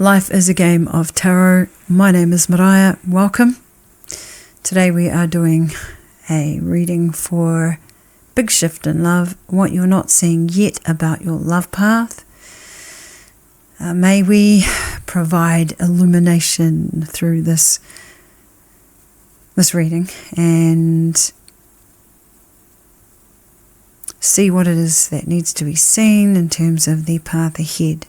Life is a game of tarot. My name is Maraea. Welcome. Today we are doing a reading for Big Shift in Love, what you're not seeing yet about your love path. May we provide illumination through this reading and see what it is that needs to be seen in terms of the path ahead.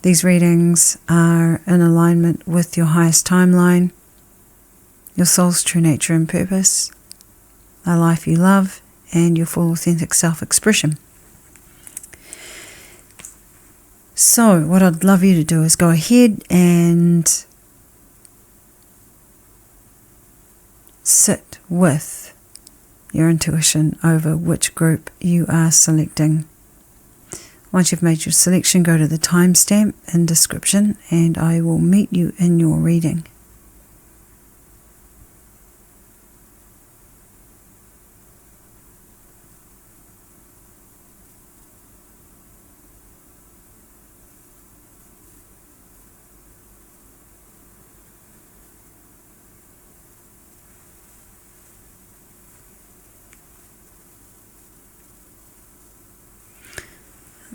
These readings are in alignment with your highest timeline, your soul's true nature and purpose, a life you love, and your full authentic self-expression. So what I'd love you to do is go ahead and sit with your intuition over which group you are selecting. Once you've made your selection, go to the timestamp in description and I will meet you in your reading.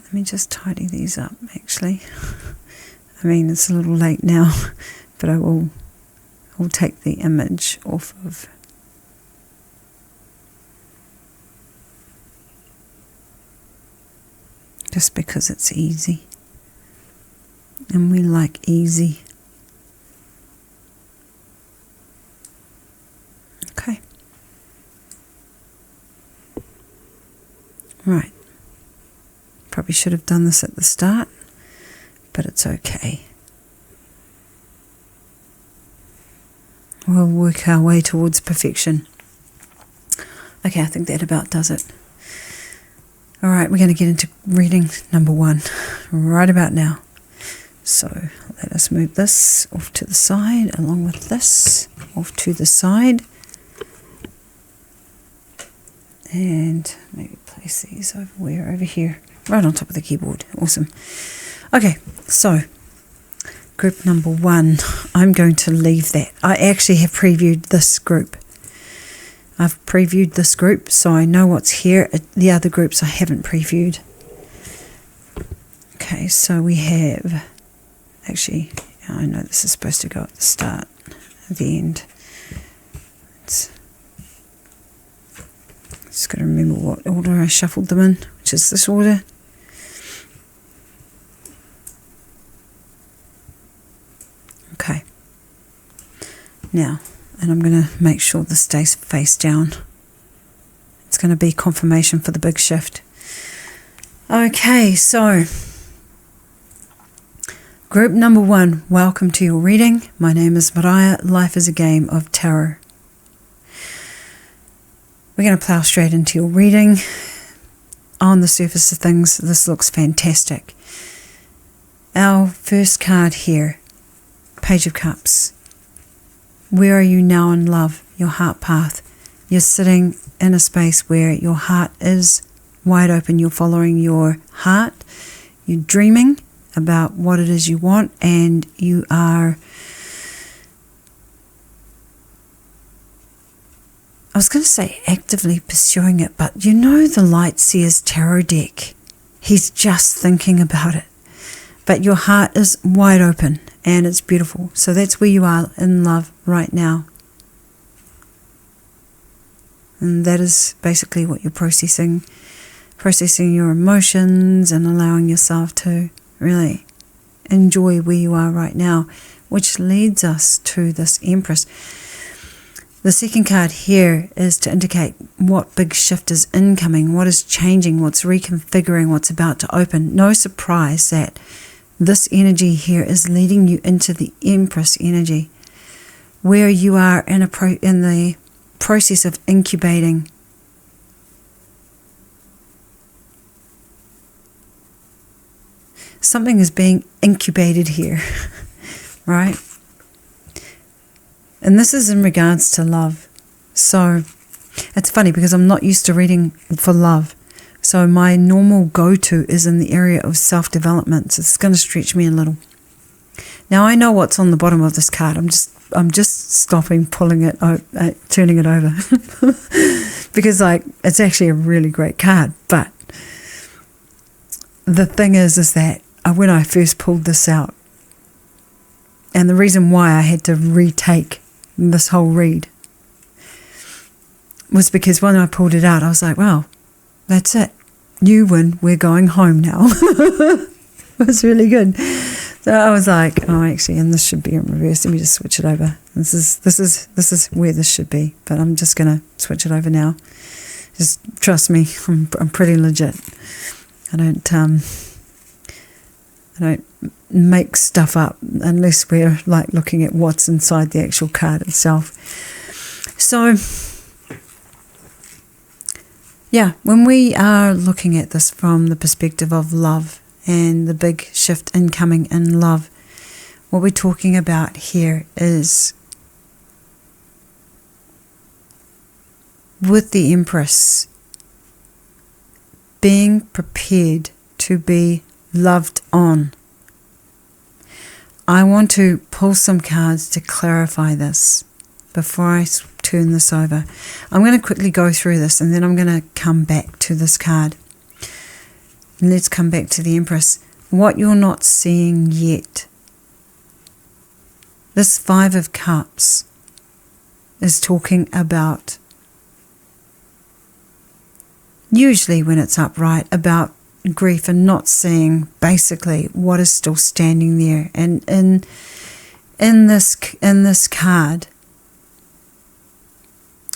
Let me just tidy these up, actually. I mean, it's a little late now, but I'll take the image off of. Just because it's easy. And we like easy. Okay. Right. Probably should have done this at the start, but it's okay. We'll work our way towards perfection. Okay, I think that about does it. Alright, we're going to get into reading number 1 right about now. So let us move this off to the side, along with this off to the side. And maybe place these over here. Right on top of the keyboard. Awesome. Okay, so group number 1, I'm going to leave that. I actually have previewed this group. I've previewed this group, so I know what's here. The other groups I haven't previewed. Okay, so we have, actually, I know this is supposed to go at the start, at the end. Just got to remember what order I shuffled them in, which is this order. Okay. Now, and I'm going to make sure this stays face down. It's going to be confirmation for the big shift. Okay, so group number 1, welcome to your reading. My name is Maraea. Life is a game of tarot. We're going to plow straight into your reading. On the surface of things, this looks fantastic. Our first card here, Page of Cups. Where are you now in love? Your heart path. You're sitting in a space where your heart is wide open. You're following your heart. You're dreaming about what it is you want, and you are, I was going to say actively pursuing it, but you know the Lightseers tarot deck. He's just thinking about it. But your heart is wide open and it's beautiful. So that's where you are in love right now. And that is basically what you're processing. Processing your emotions and allowing yourself to really enjoy where you are right now. Which leads us to this Empress. The second card here is to indicate what big shift is incoming, what is changing, what's reconfiguring, what's about to open. No surprise that this energy here is leading you into the Empress energy, where you are in the process of incubating. Something is being incubated here, right? And this is in regards to love. So it's funny because I'm not used to reading for love. So my normal go-to is in the area of self-development. So it's going to stretch me a little. Now I know what's on the bottom of this card. I'm just stopping, pulling it, turning it over, because like it's actually a really great card. But the thing is that when I first pulled this out, and the reason why I had to retake this whole read was because when I pulled it out, I was like, well, that's it. You win. We're going home now. It was really good. So I was like, oh, actually, and this should be in reverse. Let me just switch it over. This is where this should be, but I'm just gonna switch it over now. Just trust me, I'm pretty legit. I don't make stuff up unless we're like looking at what's inside the actual card itself. So yeah, when we are looking at this from the perspective of love and the big shift incoming in love, what we're talking about here is with the Empress being prepared to be loved on. I want to pull some cards to clarify this before I turn this over. I'm going to quickly go through this and then I'm going to come back to this card. Let's come back to the Empress. What you're not seeing yet. This Five of Cups is talking about, usually when it's upright, about grief and not seeing basically what is still standing there. And in this card,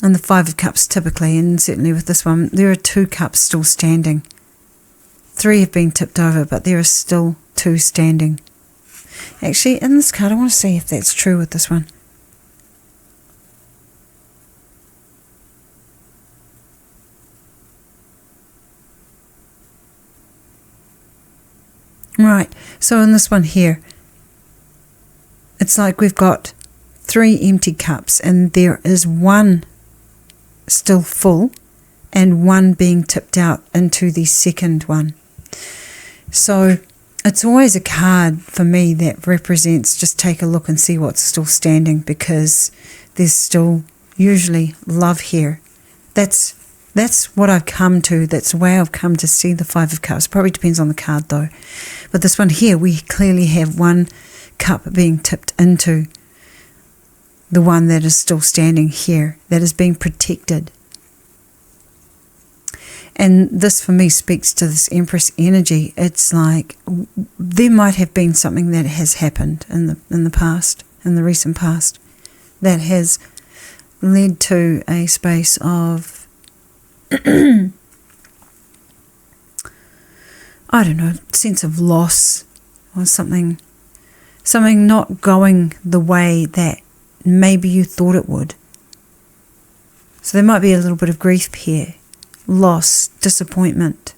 and the Five of Cups typically, and certainly with this one, there are 2 cups still standing. 3 have been tipped over, but there are still 2 standing. Actually, in this card, I want to see if that's true with this one. Right, so in this one here, it's like we've got 3 empty cups and there is 1 still full and 1 being tipped out into the second one. So it's always a card for me that represents just take a look and see what's still standing, because there's still usually love here. That's what I've come to. That's the way I've come to see the Five of Cups. Probably depends on the card though. But this one here, we clearly have 1 cup being tipped into the one that is still standing here, that is being protected. And this for me speaks to this Empress energy. It's like there might have been something that has happened in the past, in the recent past, that has led to a space of I don't know, sense of loss, or something not going the way that maybe you thought it would. So there might be a little bit of grief here, loss, disappointment.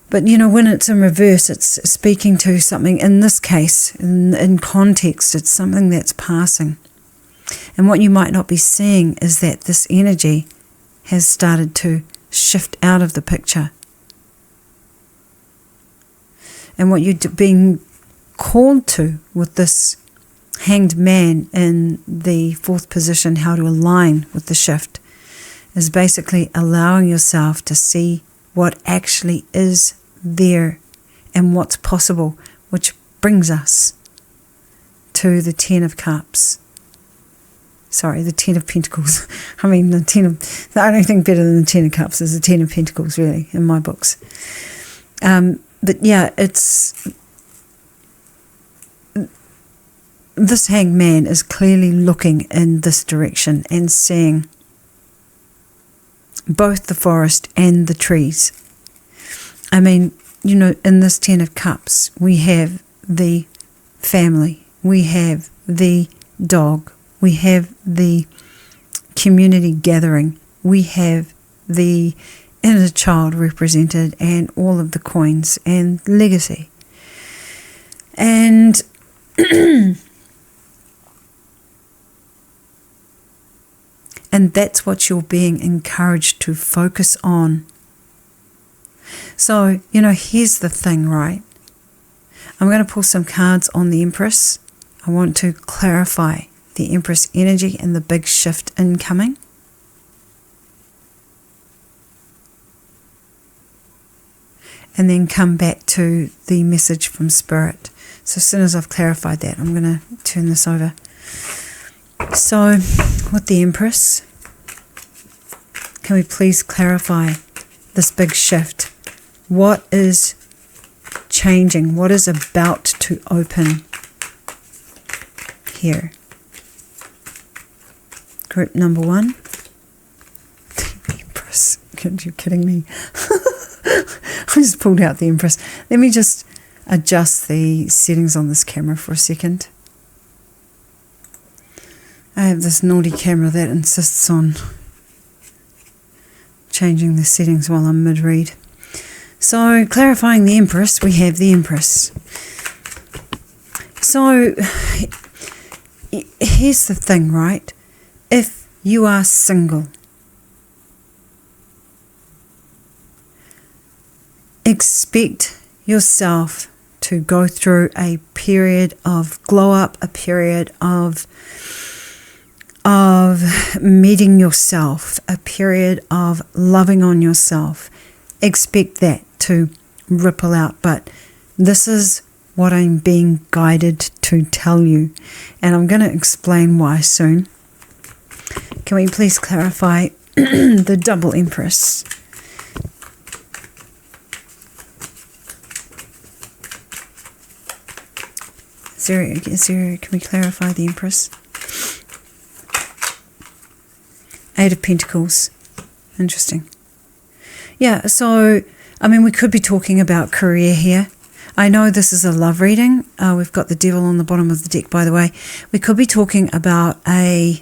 But you know, when it's in reverse, it's speaking to something, in this case, in context, it's something that's passing. And what you might not be seeing is that this energy has started to shift out of the picture. And what you're being called to with this Hanged Man in the 4th position, how to align with the shift, is basically allowing yourself to see what actually is there and what's possible, which brings us to the 10 of Cups. Sorry, the 10 of Pentacles. I mean, the only thing better than the 10 of Cups is the 10 of Pentacles, really, in my books. But yeah, it's... This Hanged Man is clearly looking in this direction and seeing both the forest and the trees. I mean, you know, in this 10 of Cups, we have the family, we have the dog, we have the community gathering, we have the inner child represented, and all of the coins and legacy. And And that's what you're being encouraged to focus on. So, here's the thing, right? I'm going to pull some cards on the Empress. I want to clarify the Empress energy and the big shift incoming. And then come back to the message from Spirit. So as soon as I've clarified that, I'm going to turn this over. So, with the Empress, can we please clarify this big shift? What is changing? What is about to open here? Group number 1. The Empress. You're kidding me. I just pulled out the Empress. Let me just adjust the settings on this camera for a second. I have this naughty camera that insists on changing the settings while I'm mid-read. So, clarifying the Empress, we have the Empress. So, here's the thing, right? If you are single, expect yourself to go through a period of glow up, a period of meeting yourself, a period of loving on yourself. Expect that to ripple out, but this is what I'm being guided to tell you, and I'm going to explain why soon. Can we please clarify the double Empress? Can we clarify the Empress? Eight of Pentacles. Interesting. Yeah, so, we could be talking about career here. I know this is a love reading. We've got the Devil on the bottom of the deck, by the way. We could be talking about a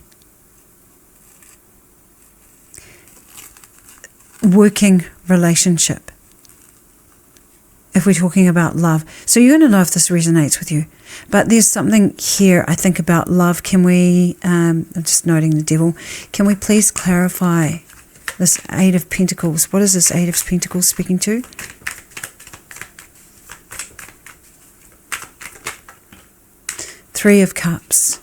working relationship, if we're talking about love. So you're going to know if this resonates with you. But there's something here, I think, about love. Can we, I'm just noting the Devil, can we please clarify this Eight of Pentacles? What is this Eight of Pentacles speaking to? Three of Cups.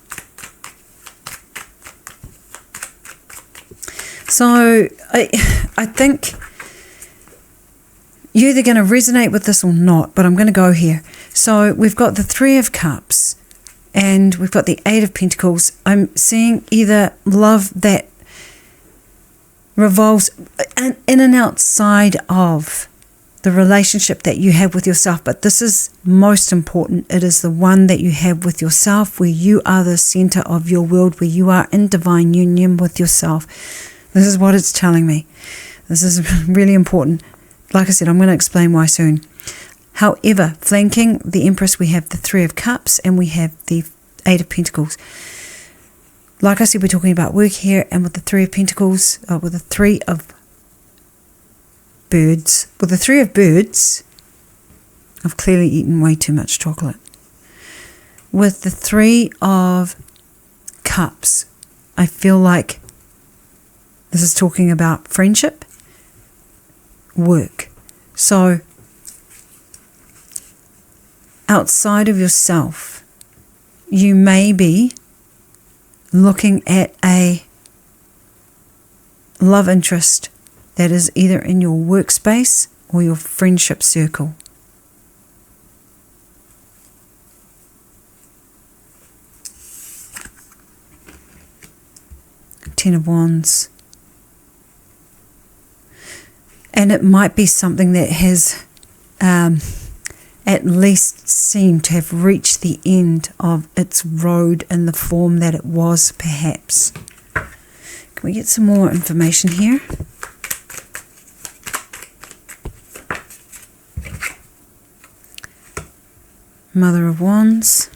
So I think you're either going to resonate with this or not, but I'm going to go here. So we've got the Three of Cups and we've got the Eight of Pentacles. I'm seeing either love that revolves in and outside of the relationship that you have with yourself, but this is most important. It is the one that you have with yourself, where you are the center of your world, where you are in divine union with yourself. This is what it's telling me. This is really important. Like I said, I'm going to explain why soon. However, flanking the Empress, we have the Three of Cups and we have the Eight of Pentacles. Like I said, we're talking about work here, and with the Three of Pentacles, with the Three of Birds. With the Three of Birds, I've clearly eaten way too much chocolate. With the Three of Cups, I feel like this is talking about friendship, work. So, outside of yourself, you may be looking at a love interest that is either in your workspace or your friendship circle. Ten of Wands. And it might be something that has at least seemed to have reached the end of its road in the form that it was, perhaps. Can we get some more information here? Mother of Wands.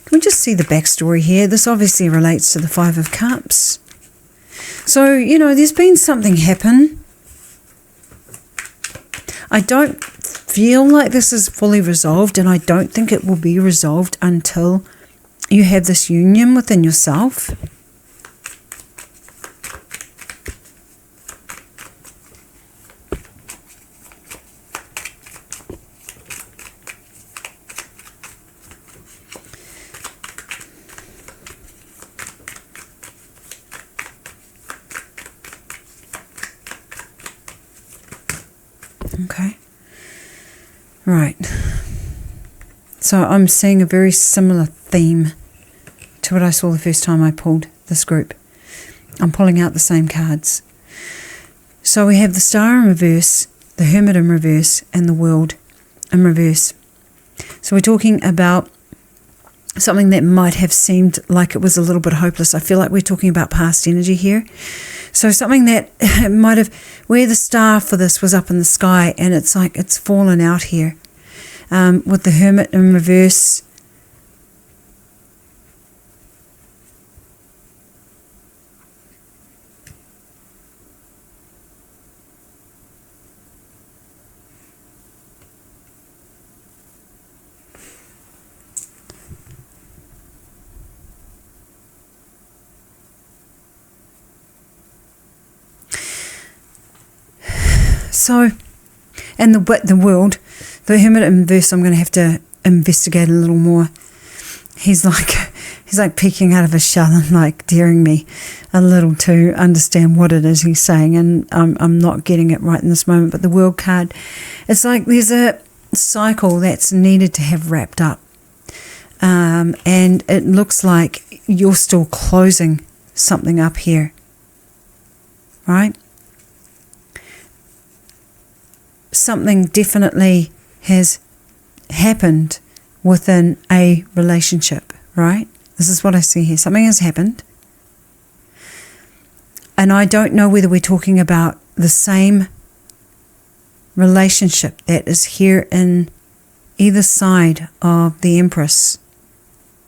Can we just see the backstory here? This obviously relates to the Five of Cups. So, there's been something happen. I don't feel like this is fully resolved, and I don't think it will be resolved until you have this union within yourself. Okay. Right. So I'm seeing a very similar theme to what I saw the first time I pulled this group. I'm pulling out the same cards. So we have the Star in reverse, the Hermit in reverse, and the World in reverse. So we're talking about something that might have seemed like it was a little bit hopeless. I feel like we're talking about past energy here. So something that might have, where the star for this was up in the sky, and it's like it's fallen out here. With the Hermit in reverse. So, and the World, the Hermit in reverse, I'm going to have to investigate a little more. He's like peeking out of his shell and like daring me a little to understand what it is he's saying, and I'm not getting it right in this moment. But the World card, it's like there's a cycle that's needed to have wrapped up, and it looks like you're still closing something up here, right? Something definitely has happened within a relationship, right? This is what I see here. Something has happened. And I don't know whether we're talking about the same relationship that is here in either side of the Empress,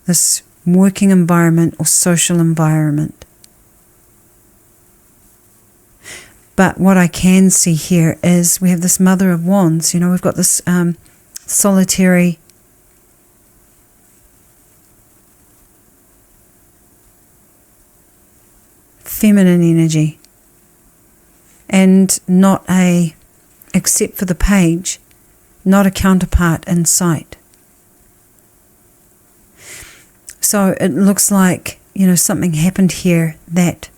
this working environment or social environment. But what I can see here is we have this Mother of Wands. You know, we've got this solitary feminine energy, and not a, except for the page, not a counterpart in sight. So it looks like, you know, something happened here that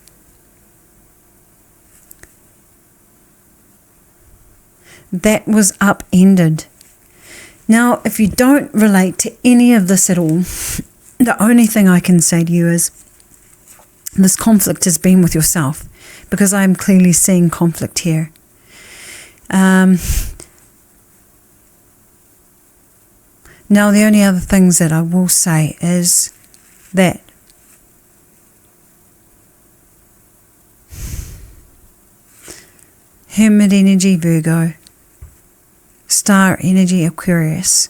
was upended. Now, if you don't relate to any of this at all, the only thing I can say to you is this conflict has been with yourself, because I'm clearly seeing conflict here. Now, the only other things that I will say is that Hermit energy, Virgo. Star energy, Aquarius.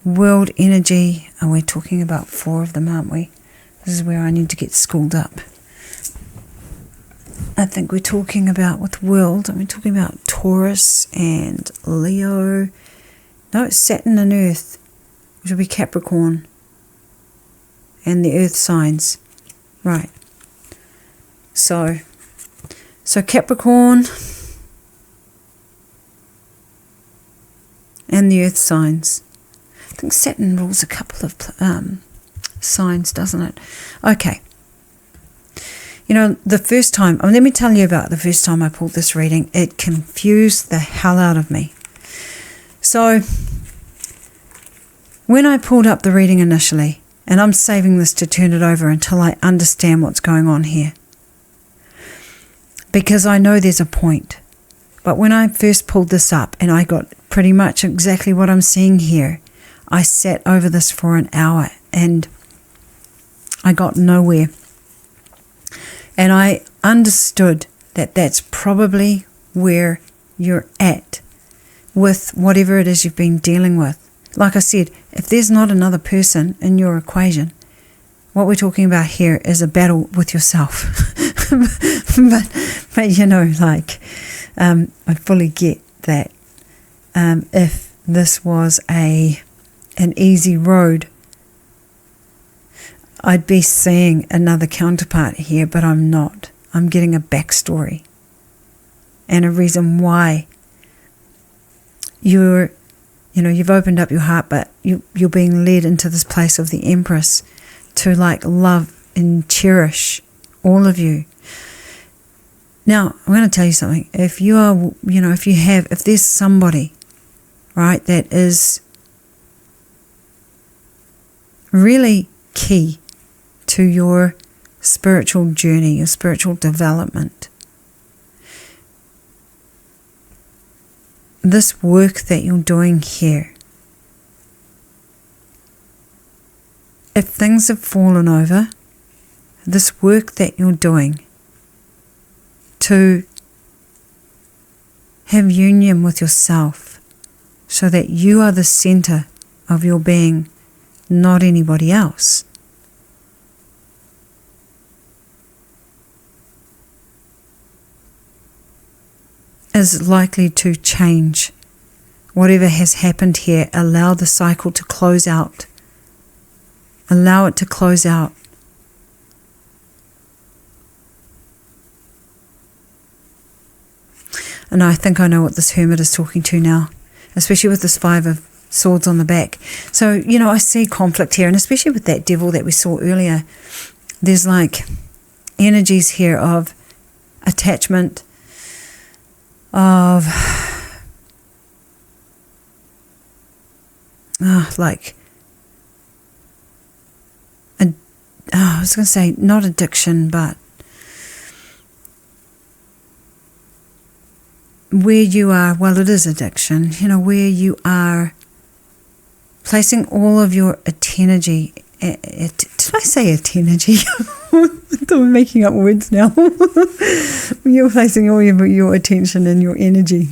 World energy, and we're talking about 4 of them, aren't we? This is where I need to get schooled up. I think we're talking about, with world, and we're talking about Taurus and Leo. No, it's Saturn and Earth, which will be Capricorn. And the Earth signs. Right. So Capricorn and the Earth signs. I think Saturn rules a couple of signs, doesn't it? Okay. You know, the first time, let me tell you about the first time I pulled this reading. It confused the hell out of me. So, when I pulled up the reading initially, and I'm saving this to turn it over until I understand what's going on here, because I know there's a point. But when I first pulled this up and I got pretty much exactly what I'm seeing here, I sat over this for an hour and I got nowhere. And I understood that that's probably where you're at with whatever it is you've been dealing with. Like I said, if there's not another person in your equation, what we're talking about here is a battle with yourself. but you know, like, I fully get that. If this was an easy road, I'd be seeing another counterpart here, but I'm not. I'm getting a backstory and a reason why you've opened up your heart, but you're being led into this place of the Empress to, like, love and cherish all of you. Now, I'm going to tell you something. If you are, if there's somebody, right, that is really key to your spiritual journey, your spiritual development, this work that you're doing here, if things have fallen over, this work that you're doing to have union with yourself so that you are the center of your being, not anybody else, is likely to change. Whatever has happened here, allow the cycle to close out. Allow it to close out. And I think I know what this hermit is talking to now, especially with this 5 of Swords on the back. So, I see conflict here, and especially with that devil that we saw earlier, there's like energies here of attachment, of I was going to say not addiction, but where you are, well, it is addiction, where you are placing all of your energy. Did I say energy? I'm making up words now. You're placing all of your attention and your energy.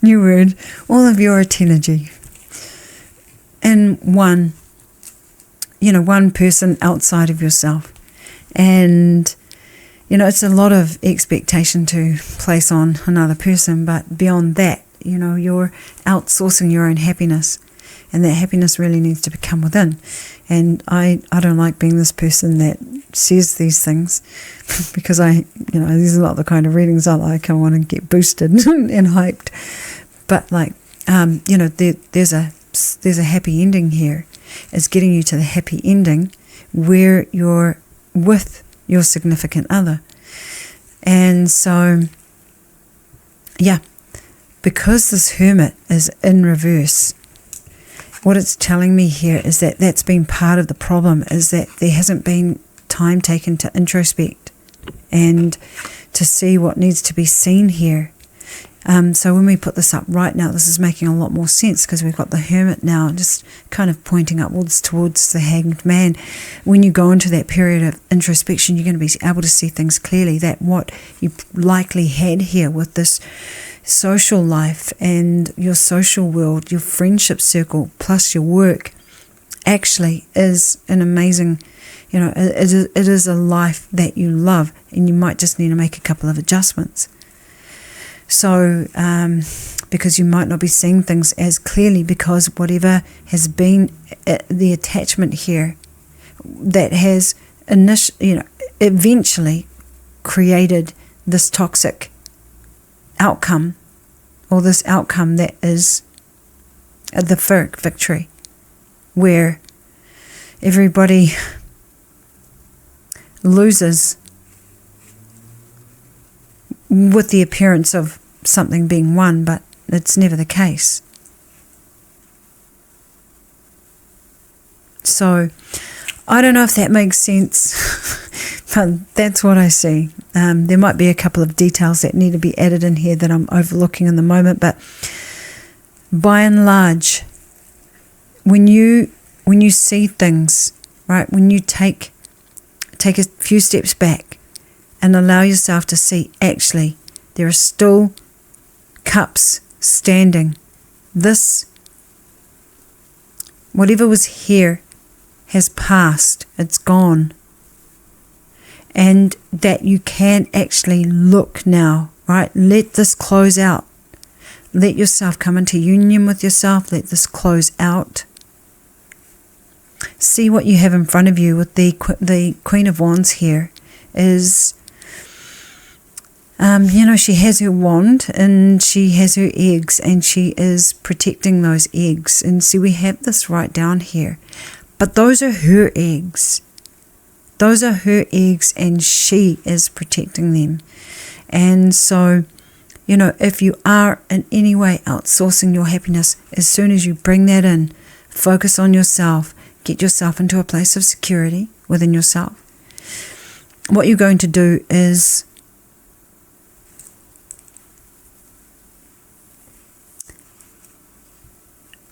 New word. All of your energy in one person outside of yourself. And it's a lot of expectation to place on another person, but beyond that, you're outsourcing your own happiness, and that happiness really needs to come within. And I don't like being this person that says these things because these are not the kind of readings I like. I want to get boosted and hyped. But there's a happy ending here. It's getting you to the happy ending where you're with your significant other. And so, because this hermit is in reverse, what it's telling me here is that that's been part of the problem, is that there hasn't been time taken to introspect and to see what needs to be seen here. So when we put this up right now, this is making a lot more sense because we've got the hermit now just kind of pointing upwards towards the hanged man. When you go into that period of introspection, you're going to be able to see things clearly, that what you likely had here with this social life and your social world, your friendship circle, plus your work, actually is an amazing, it is a life that you love, and you might just need to make a couple of adjustments. So, because you might not be seeing things as clearly because whatever has been the attachment here that has eventually created this toxic outcome, or this outcome that is the Pyrrhic victory, where everybody loses with the appearance of something being won, but it's never the case. So I don't know if that makes sense, but that's what I see. There might be a couple of details that need to be added in here that I'm overlooking in the moment, but by and large, when you see things, right, when you take a few steps back and allow yourself to see, actually, there are still cups standing. This, whatever was here, has passed. It's gone. And that you can actually look now, right? Let this close out. Let yourself come into union with yourself. Let this close out. See what you have in front of you with the Queen of Wands here is, she has her wand and she has her eggs and she is protecting those eggs. And see, we have this right down here. But those are her eggs. Those are her eggs, and she is protecting them. And so, if you are in any way outsourcing your happiness, as soon as you bring that in, focus on yourself, get yourself into a place of security within yourself. What you're going to do is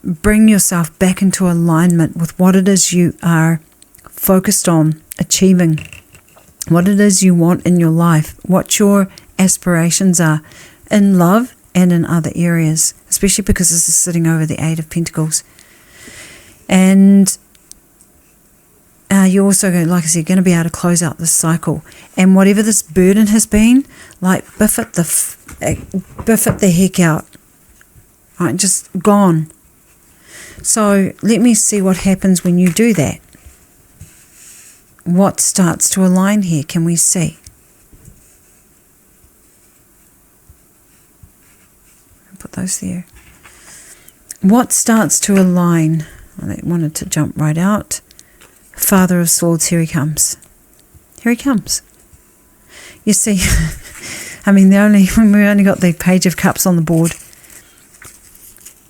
bring yourself back into alignment with what it is you are focused on achieving, what it is you want in your life, what your aspirations are in love and in other areas, especially because this is sitting over the Eight of Pentacles. And you're also, like I said, going to be able to close out this cycle. And whatever this burden has been, like biff it the heck out. Right, just gone. So let me see what happens when you do that. What starts to align here? Can we see? Put those there. What starts to align? I wanted to jump right out. Father of Swords, here he comes. Here he comes. You see, I mean, we only got the Page of Cups on the board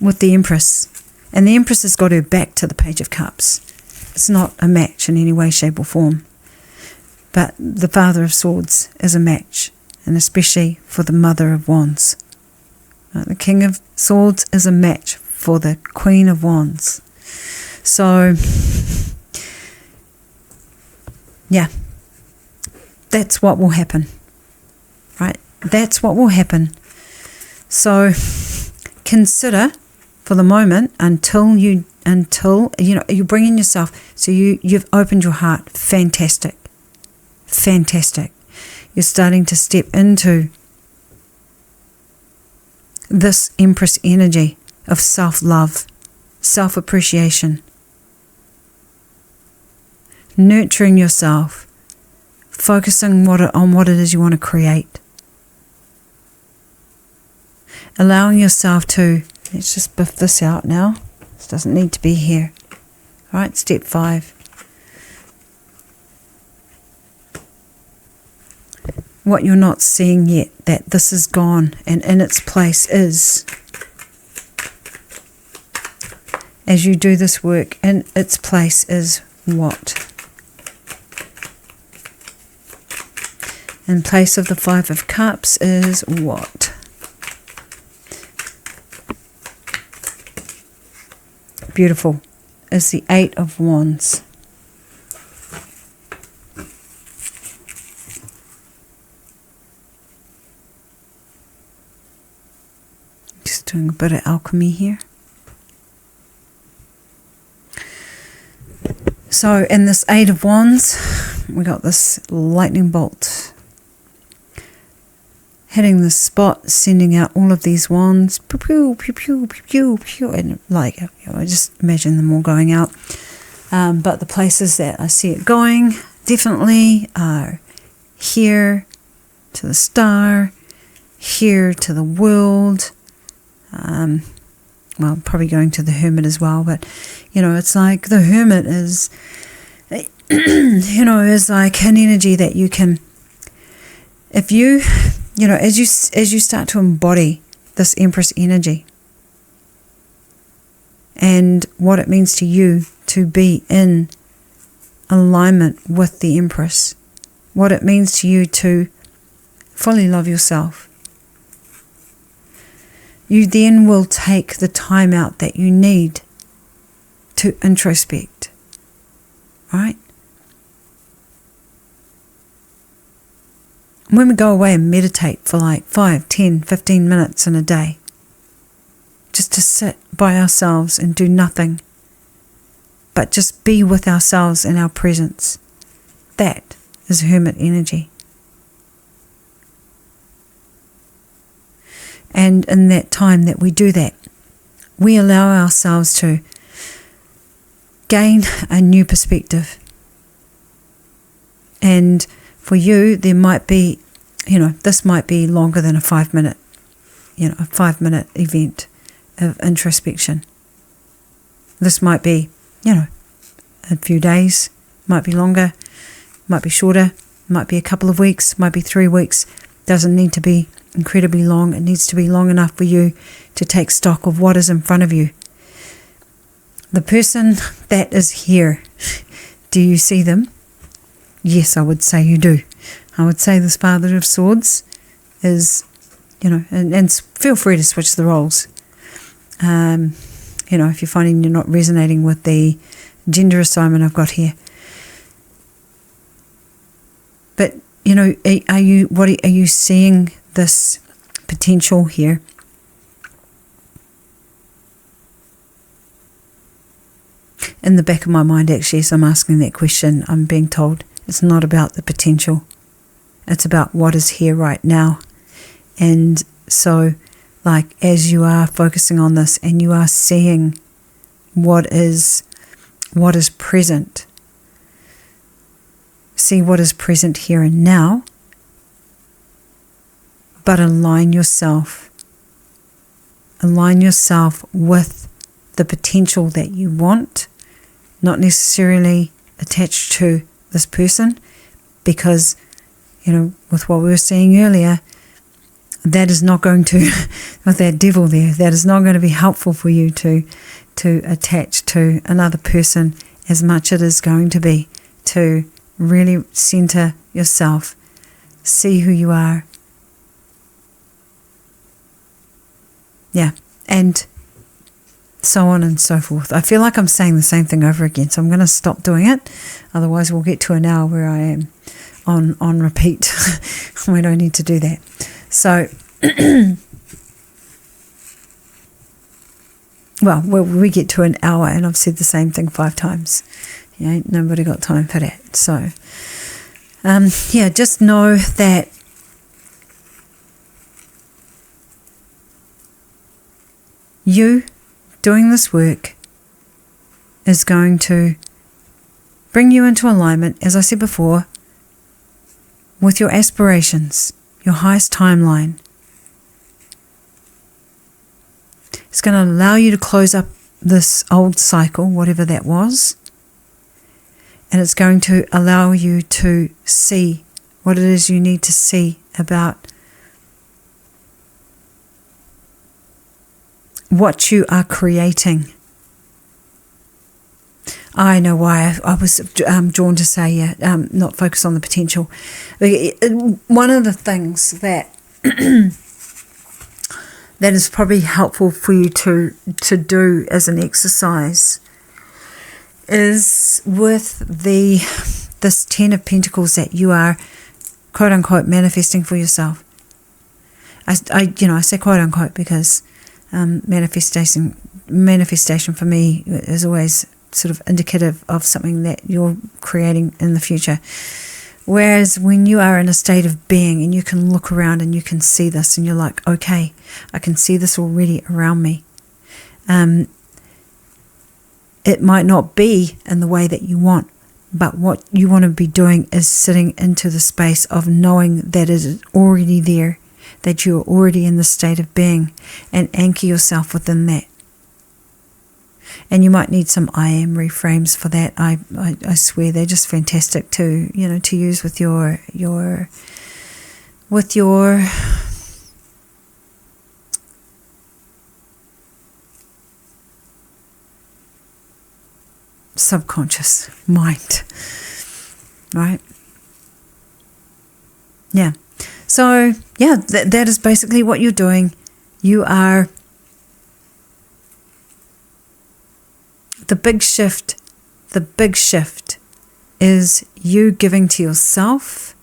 with the Empress. And the Empress has got her back to the Page of Cups. It's not a match in any way, shape or form. But the Father of Swords is a match, and especially for the Mother of Wands. The King of Swords is a match for the Queen of Wands. So, yeah, that's what will happen, right? That's what will happen. So, consider for the moment until you're bringing yourself. So you've opened your heart. Fantastic. You're starting to step into this Empress energy of self-love, self-appreciation, nurturing yourself, focusing on what it is you want to create, allowing yourself to, let's just biff this out now. This doesn't need to be here. All right, step 5. What you're not seeing yet, that this is gone, and in its place is, as you do this work, in its place is what? In place of the 5 of Cups is what? Beautiful. Is the 8 of Wands. Just doing a bit of alchemy here. So in this 8 of Wands, we got this lightning bolt hitting the spot, sending out all of these wands, pew, pew, pew, pew, pew, pew, pew, and like, I just imagine them all going out. But the places that I see it going definitely are here to the Star, here to the World, well, probably going to the Hermit as well, but, it's like the Hermit is, is like an energy that you can, if you, as you start to embody this Empress energy and what it means to you to be in alignment with the Empress, what it means to you to fully love yourself, you then will take the time out that you need to introspect, right? When we go away and meditate for like 5, 10, 15 minutes in a day, just to sit by ourselves and do nothing, but just be with ourselves in our presence, that is Hermit energy. And in that time that we do that, we allow ourselves to gain a new perspective. And for you, there might be, this might be longer than a 5-minute, a 5-minute event of introspection. This might be, a few days, might be longer. might be shorter, might be a couple of weeks, might be 3 weeks. Doesn't need to be incredibly long. It needs to be long enough for you to take stock of what is in front of you. The person that is here, do you see them? Yes, I would say you do. I would say this Father of Swords is, and feel free to switch the roles. If you're finding you're not resonating with the gender assignment I've got here. But, are you seeing this potential here? In the back of my mind, actually, as I'm asking that question, I'm being told it's not about the potential. It's about what is here right now. And so, as you are focusing on this and you are seeing what is present, see what is present here and now, but align yourself with the potential that you want, not necessarily attached to this person, because, with what we were saying earlier, that is not going to, with that devil there, that is not going to be helpful for you to attach to another person as much as it is going to be to really center yourself, see who you are. Yeah, and so on and so forth. I feel like I'm saying the same thing over again, so I'm going to stop doing it. Otherwise, we'll get to an hour where I am on repeat. We don't need to do that. So, we get to an hour and I've said the same thing 5 times. Ain't nobody got time for that. So, just know that you doing this work is going to bring you into alignment, as I said before, with your aspirations, your highest timeline. It's going to allow you to close up this old cycle, whatever that was, and it's going to allow you to see what it is you need to see about what you are creating. I know why I was drawn to say, not focus on the potential. One of the things that that is probably helpful for you to do as an exercise is with this 10 of Pentacles that you are quote unquote manifesting for yourself. I say quote unquote because manifestation for me is always sort of indicative of something that you're creating in the future. Whereas when you are in a state of being and you can look around and you can see this and you're like, okay, I can see this already around me. It might not be in the way that you want, but what you want to be doing is sitting into the space of knowing that it is already there, that you're already in the state of being, and anchor yourself within that. And you might need some I am reframes for that. I swear they're just fantastic to use with your subconscious mind, right? Yeah. So that is basically what you're doing. You are the big shift is you giving to yourself.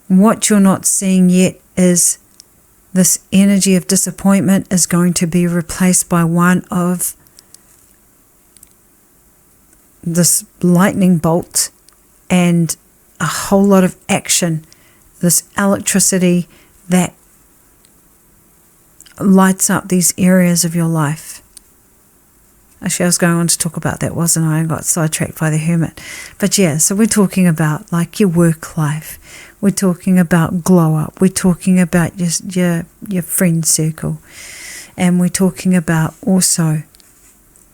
What you're not seeing yet is this energy of disappointment is going to be replaced by one of this lightning bolt and a whole lot of action, this electricity that lights up these areas of your life. Actually, I was going on to talk about that, wasn't I? I got sidetracked by the Hermit. But yeah, so we're talking about like your work life. We're talking about glow up. We're talking about your friend circle. And we're talking about also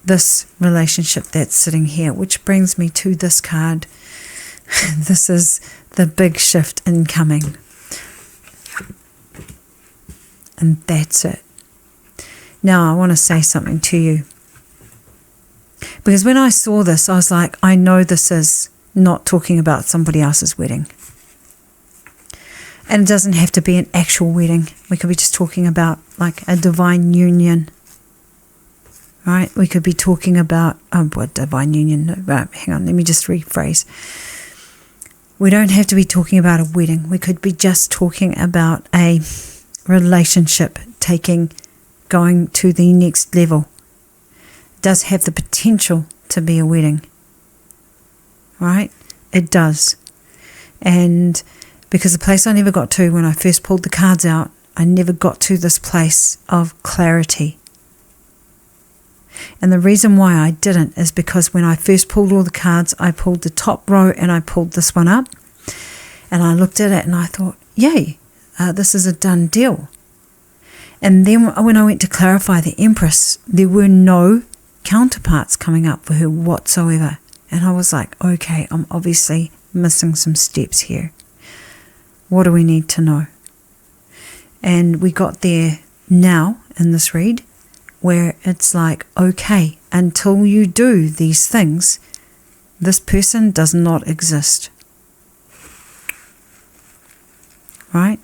this relationship that's sitting here, which brings me to this card. This is the big shift incoming. And that's it. Now I want to say something to you. Because when I saw this, I was like, I know this is not talking about somebody else's wedding. And it doesn't have to be an actual wedding. We could be just talking about like a divine union. Right? We could be talking about, what divine union? No, hang on, let me just rephrase. We don't have to be talking about a wedding. We could be just talking about a relationship going to the next level. It does have the potential to be a wedding. Right? It does. And because the place I never got to when I first pulled the cards out, I never got to this place of clarity. And the reason why I didn't is because when I first pulled all the cards, I pulled the top row and I pulled this one up. And I looked at it and I thought, yay, this is a done deal. And then when I went to clarify the Empress, there were no counterparts coming up for her whatsoever. And I was like, okay, I'm obviously missing some steps here. What do we need to know? And we got there now in this read, where it's like, okay, until you do these things, this person does not exist. Right?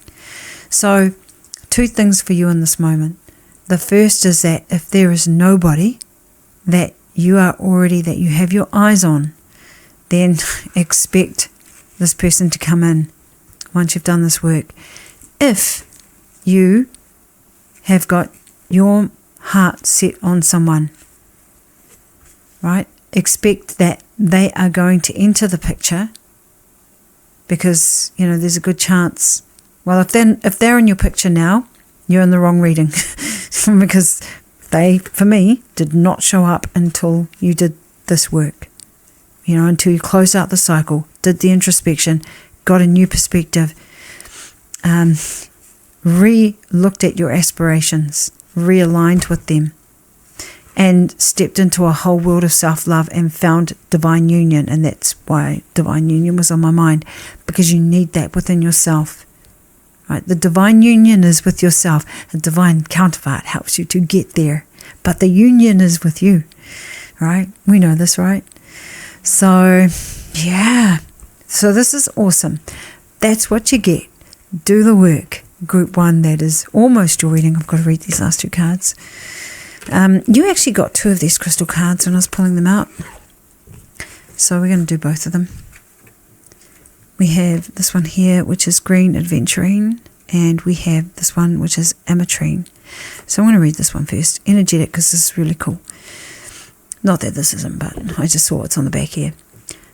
So, two things for you in this moment. The first is that if there is nobody that you have your eyes on, then expect this person to come in once you've done this work. If you have got your heart set on someone, right? Expect that they are going to enter the picture, because there's a good chance. Well, if they're in your picture now, you're in the wrong reading, because they, for me, did not show up until you did this work. Until you closed out the cycle, did the introspection, got a new perspective, re-looked at your aspirations, realigned with them, and stepped into a whole world of self-love and found divine union. And that's why divine union was on my mind, because you need that within yourself. Right? The divine union is with yourself. A divine counterpart helps you to get there, but the union is with you. Right? We know this, right? So, yeah. So this is awesome. That's what you get. Do the work. Group 1, that is almost your reading. I've got to read these last two cards. You actually got 2 of these crystal cards when I was pulling them out. So we're going to do both of them. We have this one here, which is green Adventurine, and we have this one, which is Adventurine. So I'm going to read this one first. Energetic, because this is really cool. Not that this isn't, but I just saw it's on the back here.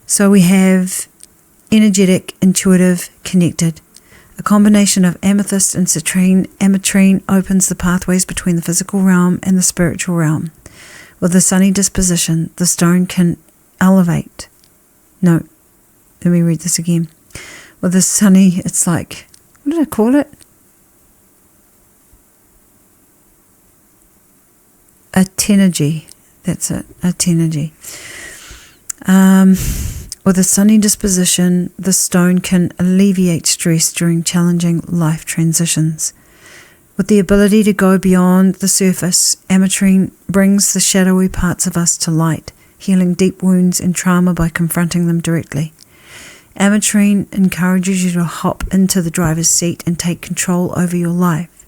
So we have energetic, intuitive, connected. A combination of amethyst and citrine. Adventurine opens the pathways between the physical realm and the spiritual realm. With a sunny disposition, the stone can elevate. No, let me read this again. With a sunny, it's like, what did I call it? A tenergy. That's it, a tenergy. With a sunny disposition, the stone can alleviate stress during challenging life transitions. With the ability to go beyond the surface, Adventurine brings the shadowy parts of us to light, healing deep wounds and trauma by confronting them directly. Adventurine encourages you to hop into the driver's seat and take control over your life.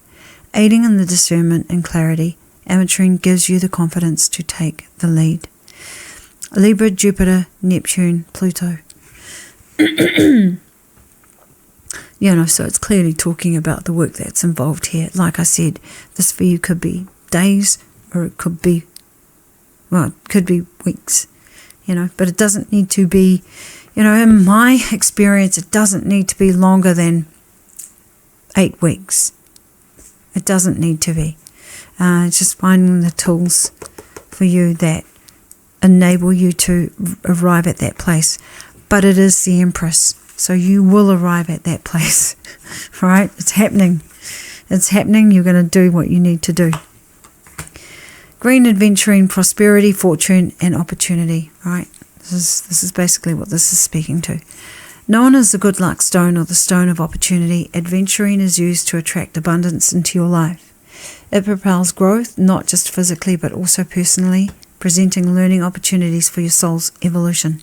Aiding in the discernment and clarity, Adventurine gives you the confidence to take the lead. Libra, Jupiter, Neptune, Pluto. So it's clearly talking about the work that's involved here. Like I said, this for you could be days, or it could be, weeks, but it doesn't need to be, in my experience, it doesn't need to be longer than 8 weeks. It doesn't need to be. It's just finding the tools for you that enable you to arrive at that place. But it is the Empress, so you will arrive at that place. Right? It's happening. It's happening. You're going to do what you need to do. Green Adventurine, prosperity, fortune, and opportunity, right? This is basically what this is speaking to. Known as the good luck stone or the stone of opportunity, Adventurine is used to attract abundance into your life. It propels growth, not just physically, but also personally, presenting learning opportunities for your soul's evolution.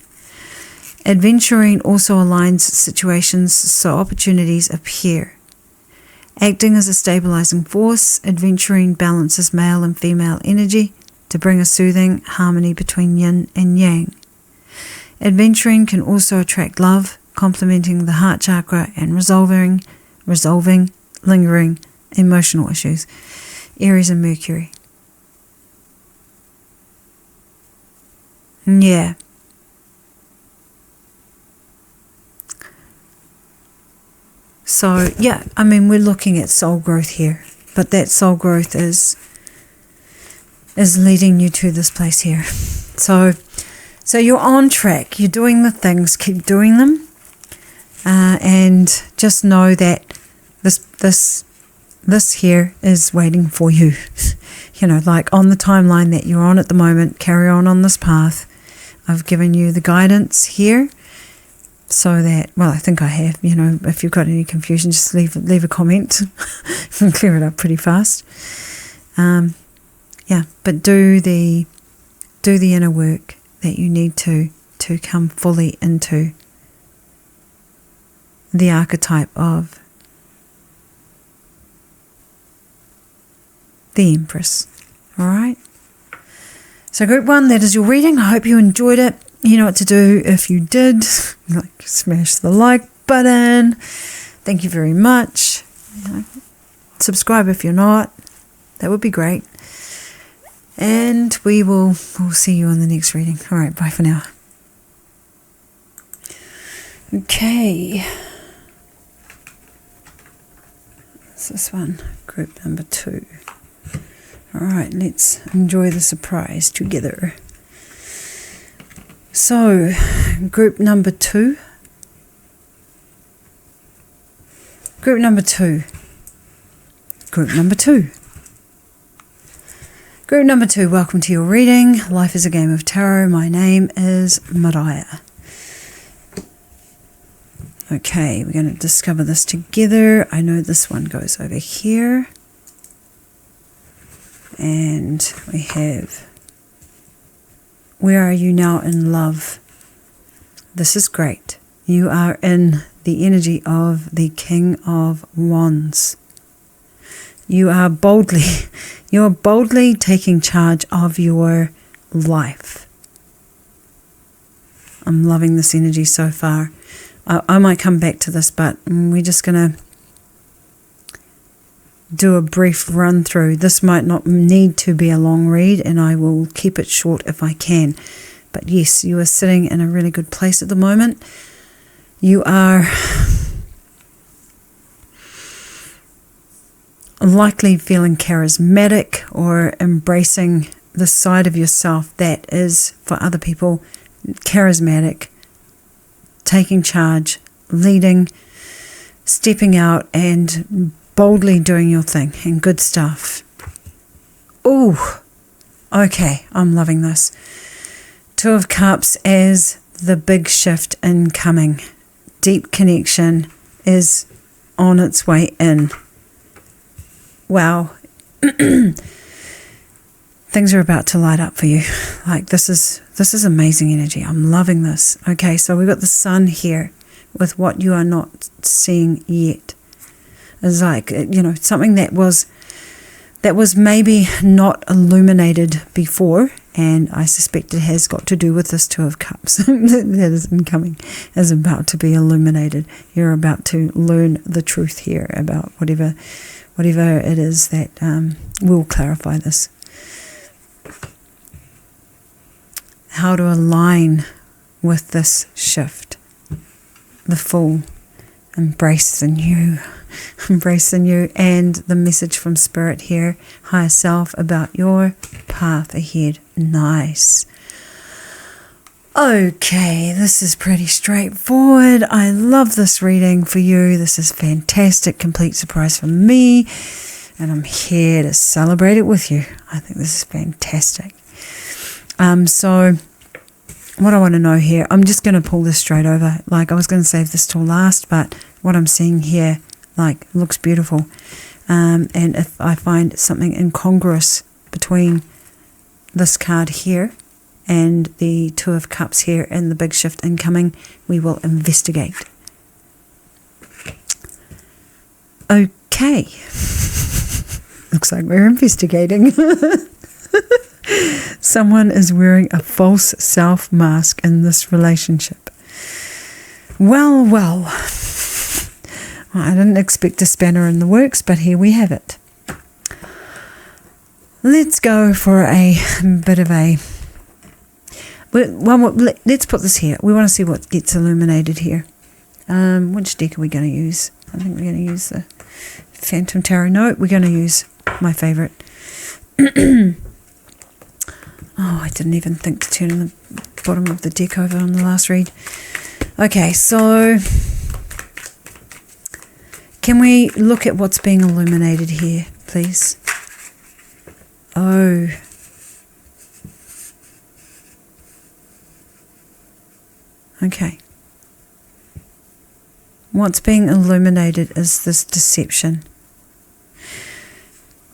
Adventurine also aligns situations so opportunities appear. Acting as a stabilizing force, Adventurine balances male and female energy to bring a soothing harmony between yin and yang. Adventurine can also attract love, complementing the heart chakra and resolving lingering emotional issues. Aries and Mercury. Yeah. So, yeah, I mean, we're looking at soul growth here, but that soul growth is leading you to this place here. So you're on track. You're doing the things. Keep doing them, and just know that this here is waiting for you. You know, like on the timeline that you're on at the moment. Carry on this path. I've given you the guidance here. So that, well, I think I have, you know, if you've got any confusion, just leave a comment and clear it up pretty fast. Yeah, but do the inner work that you need to come fully into the archetype of the Empress. All right? So group 1, that is your reading. I hope you enjoyed it. You know what to do if you did. Like, smash the like button. Thank you very much. You know, subscribe if you're not. That would be great. And we'll see you on the next reading. All right, bye for now. Okay. What's this one? Group number 2. All right, let's enjoy the surprise together. So, group number 2. Group number 2. Group number 2. Group number 2, welcome to your reading. Life is a Game of Tarot. My name is Maraea. Okay, we're going to discover this together. I know this one goes over here. And we have, where are you now in love? This is great. You are in the energy of the King of Wands. You are boldly taking charge of your life. I'm loving this energy so far. I might come back to this, but we're just going to do a brief run through. This might not need to be a long read, and I will keep it short if I can. But yes, you are sitting in a really good place at the moment. You are likely feeling charismatic or embracing the side of yourself that is, for other people, charismatic, taking charge, leading, stepping out and boldly doing your thing and good stuff. Ooh, okay, I'm loving this. 2 of Cups as the big shift incoming. Deep connection is on its way in. Wow. Things are about to light up for you. Like, this is amazing energy. I'm loving this. Okay, so we've got the Sun here with what you are not seeing yet. It's like, you know, something that was maybe not illuminated before, and I suspect it has got to do with this 2 of Cups that is incoming, is about to be illuminated. You're about to learn the truth here about whatever it is that will clarify this. How to align with this shift. The Fool. Embrace the new. Embrace the new, and the message from Spirit here, higher self, about your path ahead. Nice. Okay, this is pretty straightforward. I love this reading for you. This is fantastic. Complete surprise for me. and I'm here to celebrate it with you. I think this is fantastic. So what I want to know here, I'm just going to pull this straight over. Like, I was going to save this till last, but what I'm seeing here, like, looks beautiful. And if I find something incongruous between this card here and the Two of Cups here and the big shift incoming, we will investigate. Okay. Looks like we're investigating. Someone is wearing a false self mask in this relationship. Well. I didn't expect a spanner in the works, but here we have it. Let's go for a bit of a... Well, let's put this here. We want to see what gets illuminated here. Which deck are we going to use? I think we're going to use the Phantom Tarot. No, we're going to use my favourite. Oh, I didn't even think to turn the bottom of the deck over on the last read. Okay, so can we look at what's being illuminated here, please? Oh. Okay. What's being illuminated is this deception.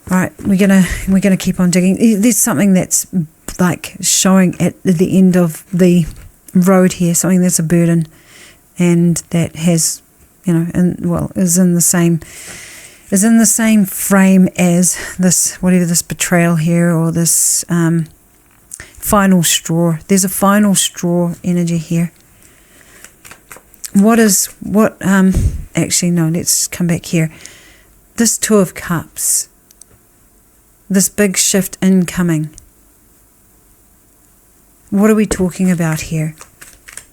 Right, we're gonna keep on digging. There's something that's like showing at the end of the road here, something that's a burden, and that has, you know, is in the same frame as this, whatever this betrayal here, or this final straw. There's a final straw energy here. Actually no, let's come back here. This Two of Cups, this big shift incoming. What are we talking about here?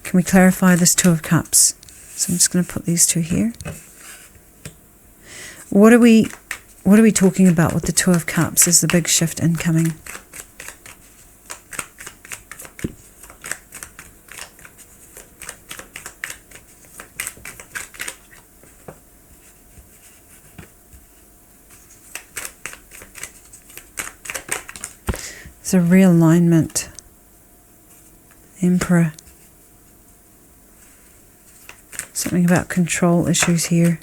Can we clarify this Two of Cups? So I'm just going to put these two here. What are we talking about with the Two of Cups as the big shift incoming? It's a realignment. Emperor. Something about control issues here.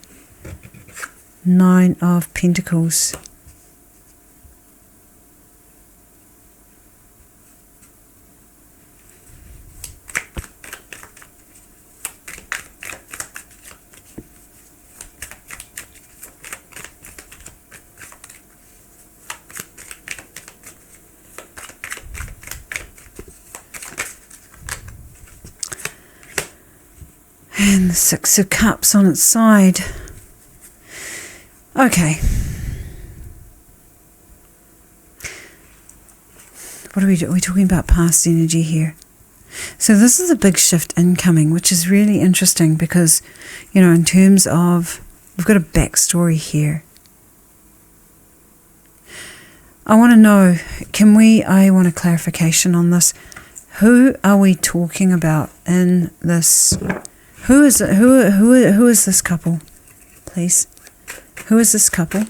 Nine of Pentacles. And the Six of Cups on its side. Okay. What are we doing? We're talking about past energy here. So this is a big shift incoming, which is really interesting because, you know, in terms of, we've got a backstory here. I want to know, I want a clarification on this. Who are we talking about in this? Who is this couple, please? Who is this couple?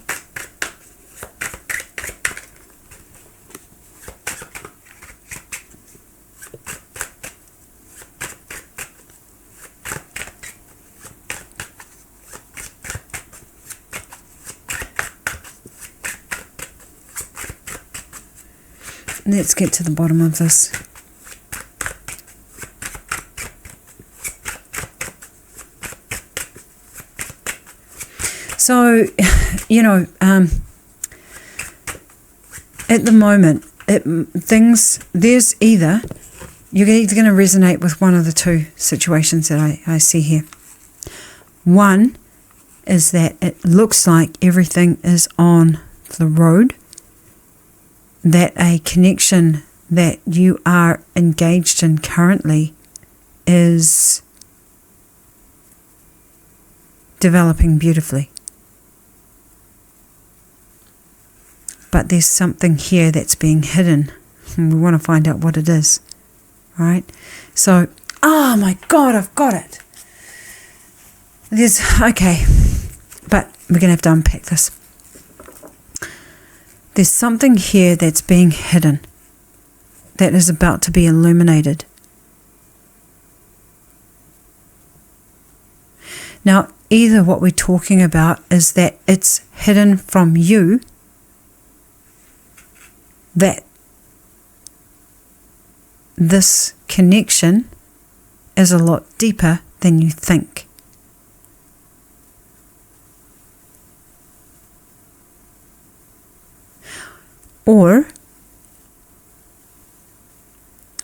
Let's get to the bottom of this. So, you know, at the moment, you're either going to resonate with one of the two situations that I see here. One is that it looks like everything is on the road, that a connection that you are engaged in currently is developing beautifully. But there's something here that's being hidden, and we want to find out what it is. Right? So, oh my God, I've got it. Okay, but we're going to have to unpack this. There's something here that's being hidden, that is about to be illuminated. Now, either what we're talking about is that it's hidden from you, that this connection is a lot deeper than you think. Or,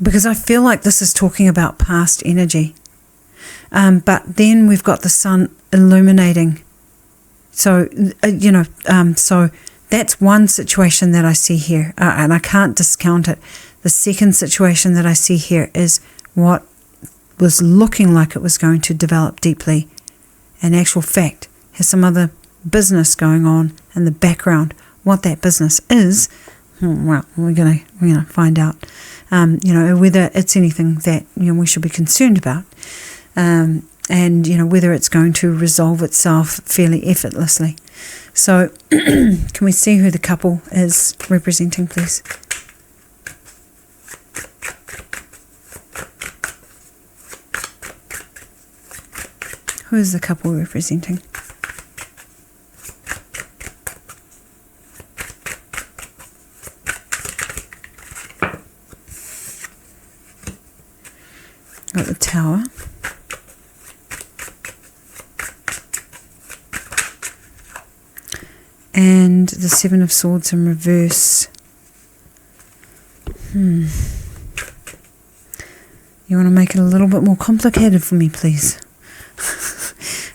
because I feel like this is talking about past energy, but then we've got the sun illuminating. So, so that's one situation that I see here, and I can't discount it. The second situation that I see here is what was looking like it was going to develop deeply. In actual fact, has some other business going on in the background. What that business is, well, we're gonna find out. Whether it's anything that we should be concerned about, and whether it's going to resolve itself fairly effortlessly. So, can we see who the couple is representing, please? Who is the couple representing? Got the Tower. And the Seven of Swords in reverse. You want to make it a little bit more complicated for me, please?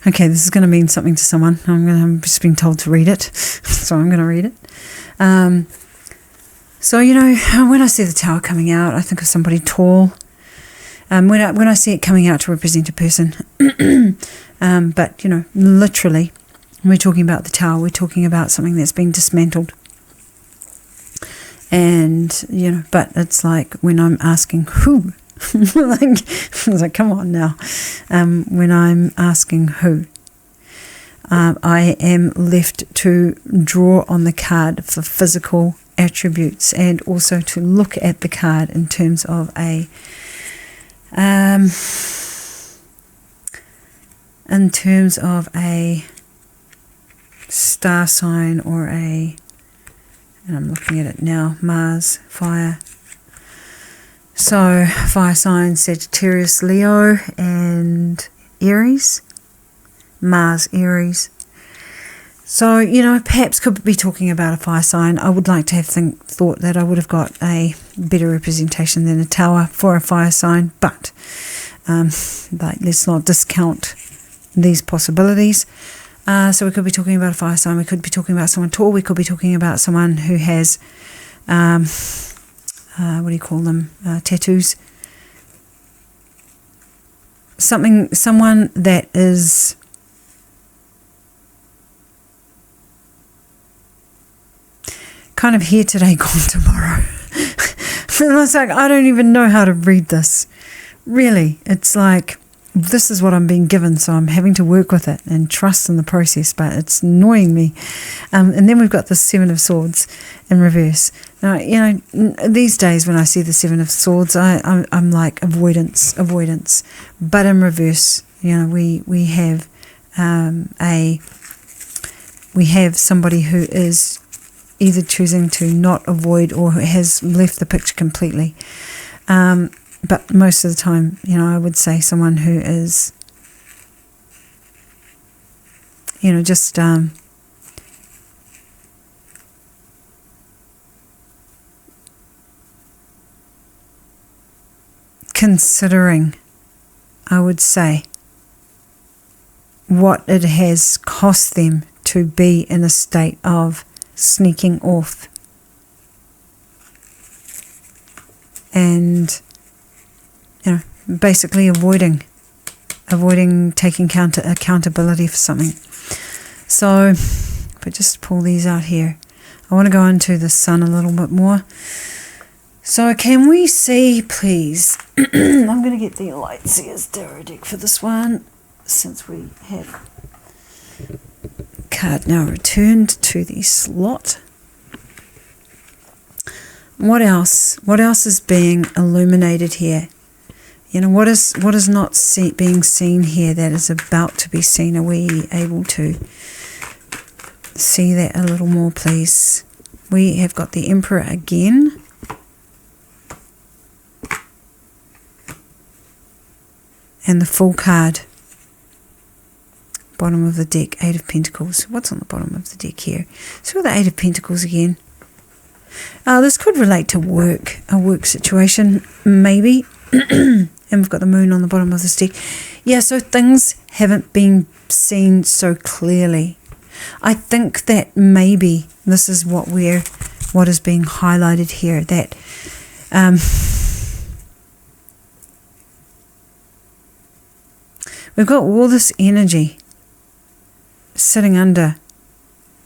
Okay, this is going to mean something to someone. I'm just being told to read it, so I'm going to read it. So, when I see the Tower coming out, I think of somebody tall. When I see it coming out to represent a person, but, literally, when we're talking about the Tower, we're talking about something that's been dismantled. And, but it's like when I'm asking who, I was like, come on now. When I'm asking who, I am left to draw on the card for physical attributes and also to look at the card in terms of a star sign or and I'm looking at it now, Mars, fire. So, fire signs, Sagittarius, Leo, and Aries. Mars, Aries. So, perhaps could be talking about a fire sign. I would like to have thought that I would have got a better representation than a Tower for a fire sign, but let's not discount these possibilities. So we could be talking about a fire sign. We could be talking about someone tall. We could be talking about someone who has tattoos. Someone that is kind of here today, gone tomorrow. And it's like, I don't even know how to read this. Really, it's like, this is what I'm being given, so I'm having to work with it and trust in the process, but it's annoying me. And then we've got the Seven of Swords in reverse. Now, these days when I see the Seven of Swords, I'm like avoidance. But in reverse, we have somebody who is either choosing to not avoid or has left the picture completely. But most of the time, I would say someone who is, just considering, I would say, what it has cost them to be in a state of sneaking off and basically avoiding taking accountability for something. So if I just pull these out here, I want to go into the sun a little bit more. So can we see, please, I'm going to get the Lightseers tarot deck for this one, since we have card now returned to the slot. What else? What else is being illuminated here? You know, what is not being seen here that is about to be seen? Are we able to see that a little more, please? We have got the Emperor again. And the Fool card. Bottom of the deck, Eight of Pentacles. What's on the bottom of the deck here? So the Eight of Pentacles again. This could relate to work, a work situation, maybe. And we've got the Moon on the bottom of this deck. Yeah, so things haven't been seen so clearly. I think that maybe this is what is being highlighted here, that we've got all this energy sitting under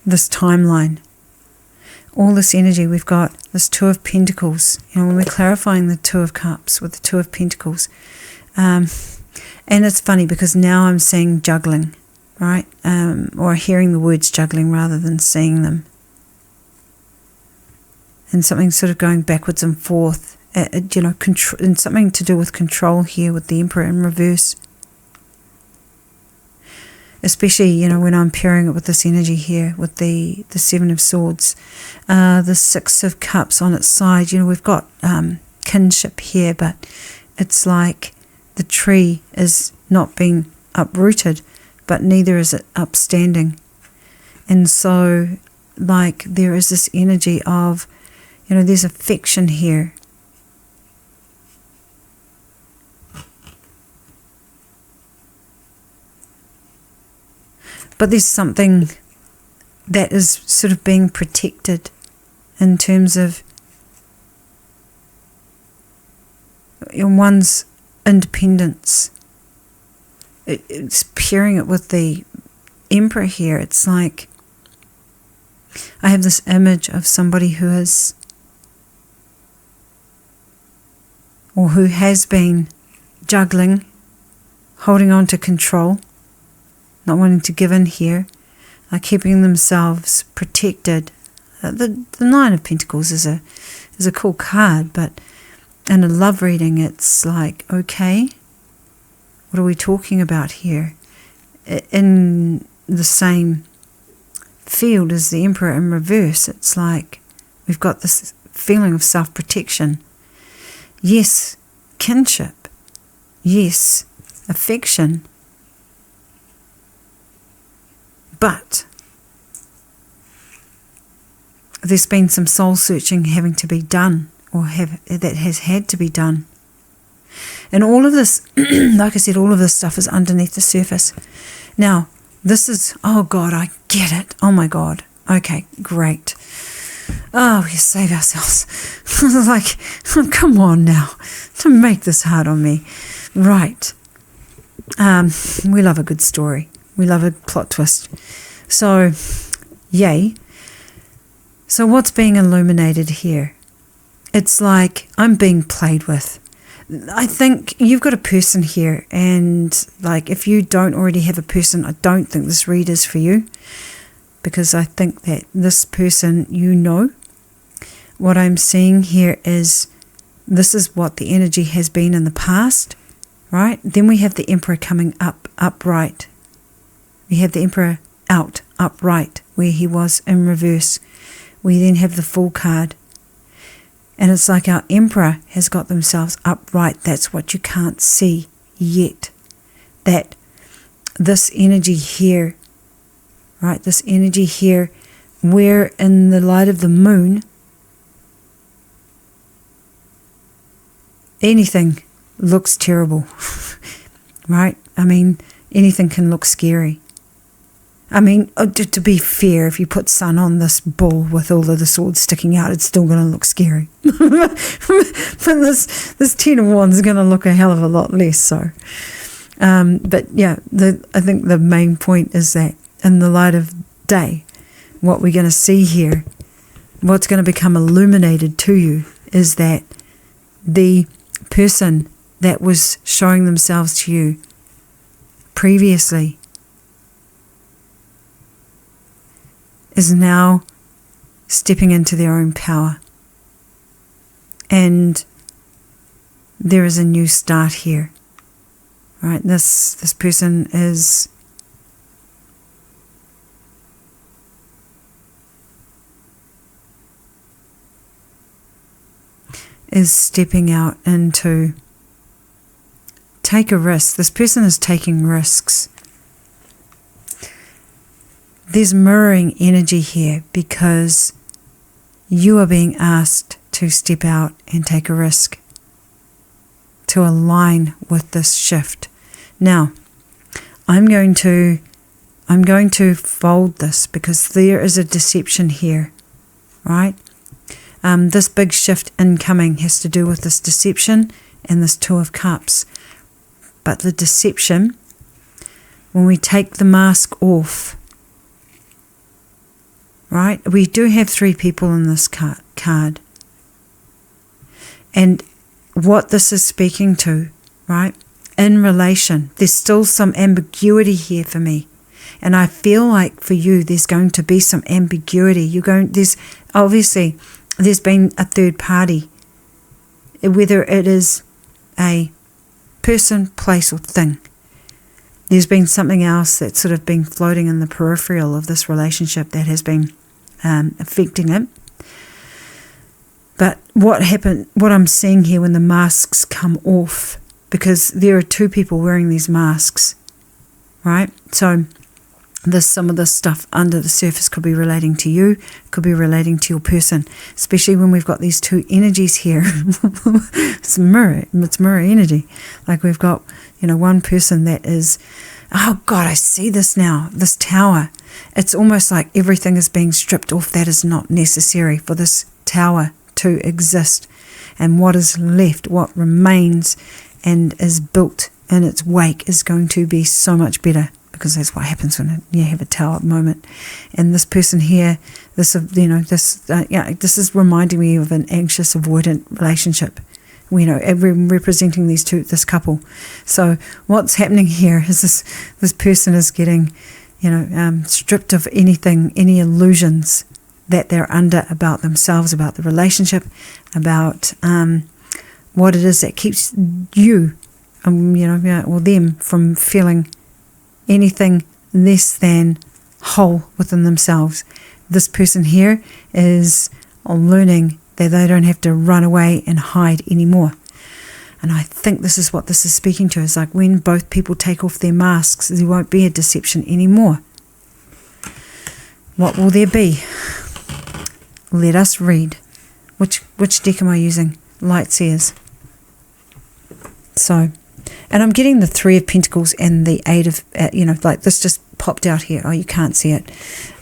this timeline. All this energy, we've got this Two of Pentacles. You know, when we're clarifying the Two of Cups with the Two of Pentacles. And it's funny because now I'm seeing juggling, right? Or hearing the words juggling rather than seeing them. And something sort of going backwards and forth. You know, and something to do with control here with the Emperor in reverse. Especially, you know, when I'm pairing it with this energy here, with the Seven of Swords, the Six of Cups on its side. You know, we've got kinship here, but it's like the tree is not being uprooted, but neither is it upstanding. And so, like, there is this energy of, you know, there's affection here. But there's something that is sort of being protected in terms of one's independence. It's pairing it with the Emperor here. It's like I have this image of somebody who is, or who has been juggling, holding on to control, not wanting to give in here, keeping themselves protected. The Nine of Pentacles is a cool card, but in a love reading, it's like, okay, what are we talking about here? In the same field as the Emperor in reverse, it's like we've got this feeling of self-protection. Yes, kinship. Yes, affection. But there's been some soul searching having to be done, or that has had to be done. And all of this, like I said, all of this stuff is underneath the surface. Now, this is, oh God, I get it. Oh my God. Okay, great. Oh, we save ourselves. Like, oh, come on now. Don't make this hard on me. Right. We love a good story. We love a plot twist. So, yay. So what's being illuminated here? It's like I'm being played with. I think you've got a person here, and like if you don't already have a person, I don't think this read is for you, because I think that this person, you know, what I'm seeing here is this is what the energy has been in the past, right? Then we have the Emperor coming up, upright. We have the Emperor out, upright, where he was in reverse. We then have the Fool card. And it's like our Emperor has got themselves upright. That's what you can't see yet. That this energy here, right, this energy here, where in the light of the moon, anything looks terrible, right? I mean, anything can look scary. I mean, to be fair, if you put sun on this bull with all of the swords sticking out, it's still going to look scary. But this Ten of Wands is going to look a hell of a lot less so. But yeah, I think the main point is that in the light of day, what we're going to see here, what's going to become illuminated to you, is that the person that was showing themselves to you previously is now stepping into their own power. And there is a new start here. Right? This person is stepping out into take a risk. This person is taking risks. There's mirroring energy here because you are being asked to step out and take a risk, to align with this shift. Now, I'm going to fold this because there is a deception here, right? This big shift incoming has to do with this deception and this Two of Cups. But the deception, when we take the mask off, right? We do have 3 people in this card. And what this is speaking to, right? In relation, there's still some ambiguity here for me. And I feel like for you, there's going to be some ambiguity. There's been a third party, whether it is a person, place, or thing. There's been something else that's sort of been floating in the peripheral of this relationship that has been affecting it. But what I'm seeing here when the masks come off, because there are 2 people wearing these masks, right? So some of this stuff under the surface could be relating to you, could be relating to your person, especially when we've got these 2 energies here. It's mirror energy. Like we've got, one person that is, oh God, I see this now, this tower. It's almost like everything is being stripped off that is not necessary for this tower to exist. And what is left, what remains and is built in its wake is going to be so much better, because that's what happens when you have a tower moment. And this person here, this is reminding me of an anxious, avoidant relationship. Representing this couple. So what's happening here is this person is getting, stripped of anything, any illusions that they're under about themselves, about the relationship, about what it is that keeps you, or them from feeling anything less than whole within themselves. This person here is learning that they don't have to run away and hide anymore. And I think this is what this is speaking to. It's like when both people take off their masks, there won't be a deception anymore. What will there be? Let us read. Which deck am I using? Lightseers. So, and I'm getting the 3 of Pentacles and the 8 of, like this just popped out here. Oh, you can't see it.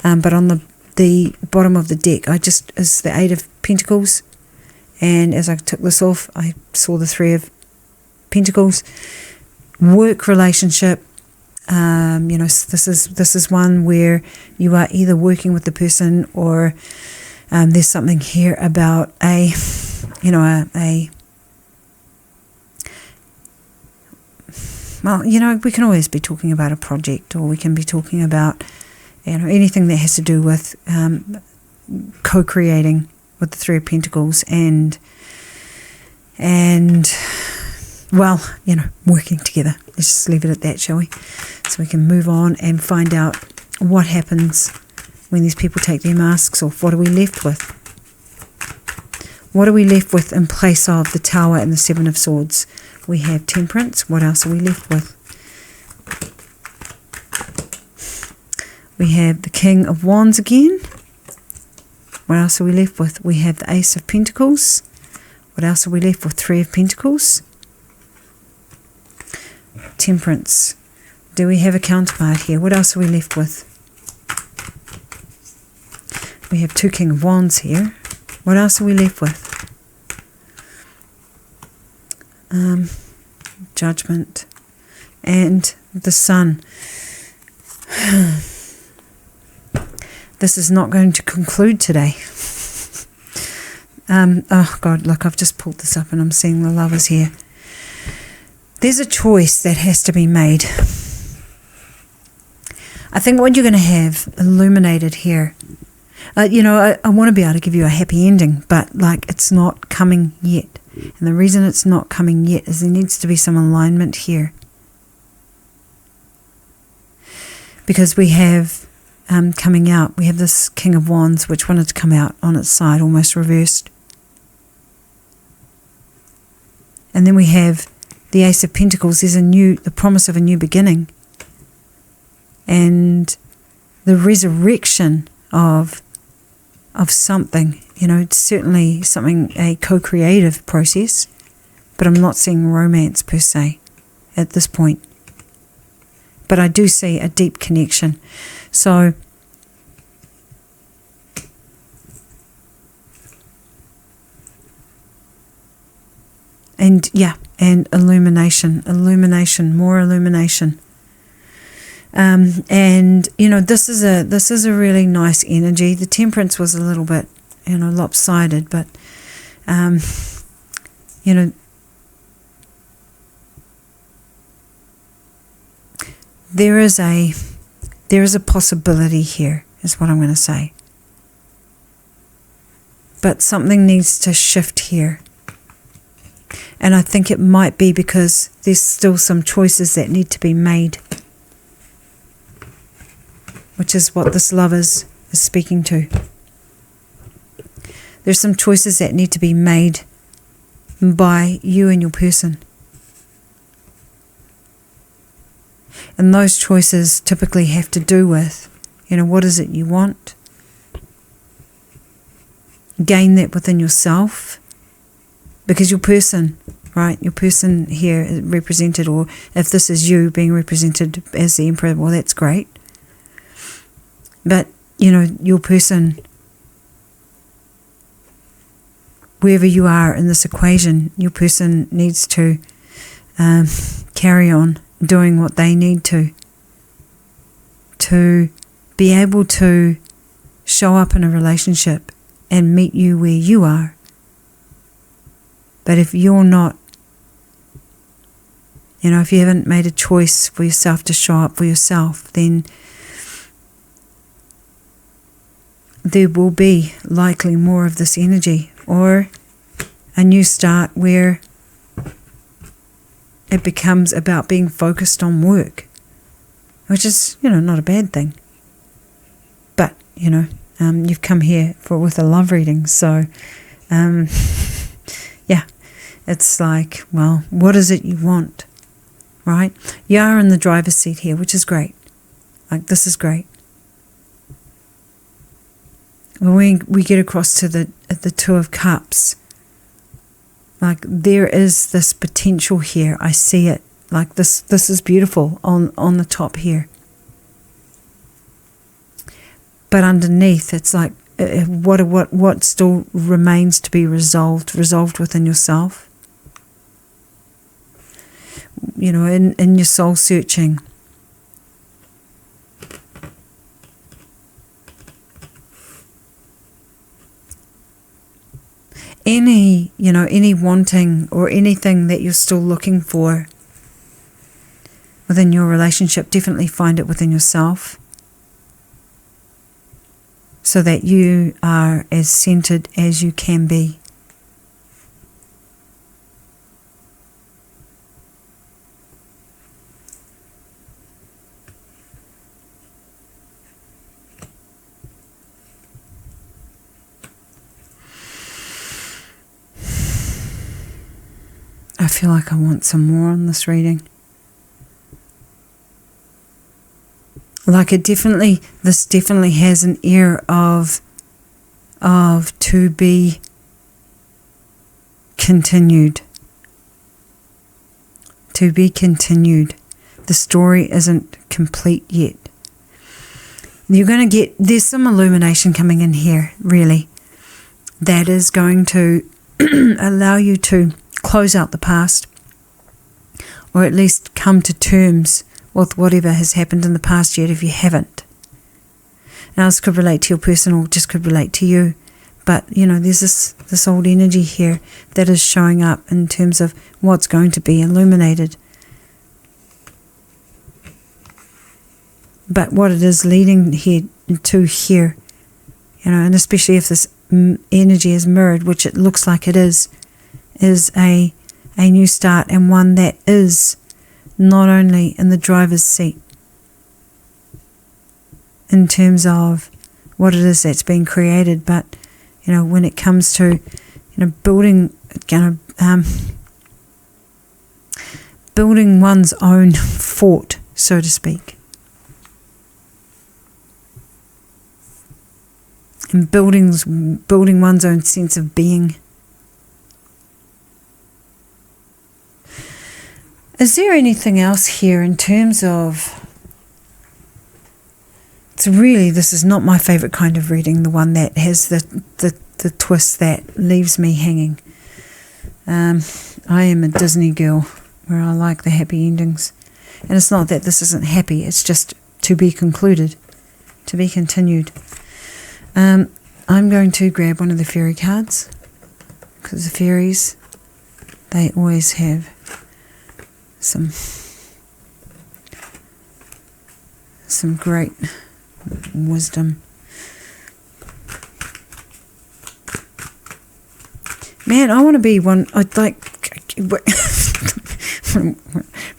But on the bottom of the deck, is the 8 of Pentacles. And as I took this off, I saw the 3 of Pentacles. Work relationship. This is one where you are either working with the person or there's something here about we can always be talking about a project, or we can be talking about anything that has to do with co-creating with the 3 of Pentacles and working together. Let's just leave it at that, shall we? So we can move on and find out what happens when these people take their masks off. What are we left with? What are we left with in place of the Tower and the 7 of Swords? We have Temperance. What else are we left with? We have the King of Wands again. What else are we left with? We have the Ace of Pentacles. What else are we left with? 3 of Pentacles. Temperance. Do we have a counterpart here? What else are we left with? We have 2 King of Wands here. What else are we left with? Judgment. And the Sun. This is not going to conclude today. Oh God, look, I've just pulled this up and I'm seeing the Lovers here. There's a choice that has to be made. I think what you're going to have illuminated here I want to be able to give you a happy ending, but like it's not coming yet. And the reason it's not coming yet is there needs to be some alignment here. Because we have coming out, we have this King of Wands, which wanted to come out on its side, almost reversed. And then we have the Ace of Pentacles. There's the promise of a new beginning. And the resurrection of something, it's certainly something, a co-creative process, but I'm not seeing romance per se at this point. But I do see a deep connection. So and illumination, more illumination. And this is a really nice energy. The Temperance was a little bit lopsided, but there is a possibility here, is what I'm going to say. But something needs to shift here. And I think it might be because there's still some choices that need to be made, which is what this love is speaking to. There's some choices that need to be made by you and your person. And those choices typically have to do with, what is it you want? Gain that within yourself. Because your person, right? Your person here is represented, or if this is you being represented as the Emperor, well, that's great. But, your person, wherever you are in this equation, your person needs to carry on doing what they need to be able to show up in a relationship and meet you where you are. But if you're not, if you haven't made a choice for yourself to show up for yourself, then there will be likely more of this energy, or a new start where it becomes about being focused on work, which is, not a bad thing. But, you've come here with a love reading, so, it's like, well, what is it you want, right? You are in the driver's seat here, which is great. Like, this is great. When we get across to the Two of Cups, like, there is this potential here. I see it. Like, this is beautiful on the top here. But underneath, it's like, what still remains to be resolved within yourself. In your soul searching. Any wanting or anything that you're still looking for within your relationship, definitely find it within yourself, so that you are as centered as you can be. I feel like I want some more on this reading. Like, this definitely has an air of to be continued. To be continued. The story isn't complete yet. You're going to there's some illumination coming in here, really, that is going to allow you to close out the past, or at least come to terms with whatever has happened in the past yet if you haven't. Now, this could relate to your person or just could relate to you, but there's this old energy here that is showing up in terms of what's going to be illuminated. But what it is leading here, and especially if this energy is mirrored, which it looks like it is a new start, and one that is not only in the driver's seat in terms of what it is that's being created, but when it comes to building building one's own fort, so to speak, and building one's own sense of being. Is there anything else here in terms of... This is not my favourite kind of reading, the one that has the twist that leaves me hanging. I am a Disney girl where I like the happy endings. And it's not that this isn't happy, it's just to be concluded, to be continued. I'm going to grab one of the fairy cards, because the fairies, they always have some great wisdom. Man, I want to be one.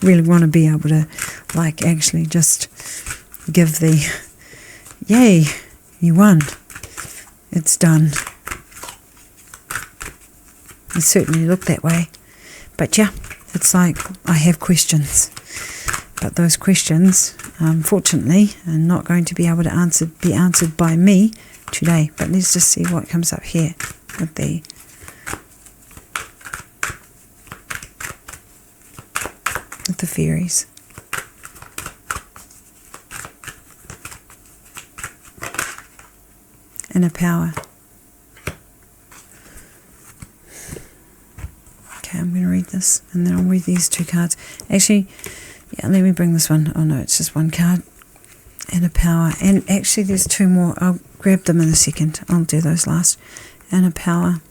Really want to be able to actually just give the yay, you won, it's done. It certainly looked that way, but yeah, it's like I have questions, but those questions unfortunately are not going to be able to be answered by me today. But let's just see what comes up here with the fairies. Inner power. Okay, I'm going to read this and then I'll read these two cards. Actually, yeah, let me bring this one. Oh no, it's just one card. Inner power. And actually there's two more. I'll grab them in a second. I'll do those last. Inner power.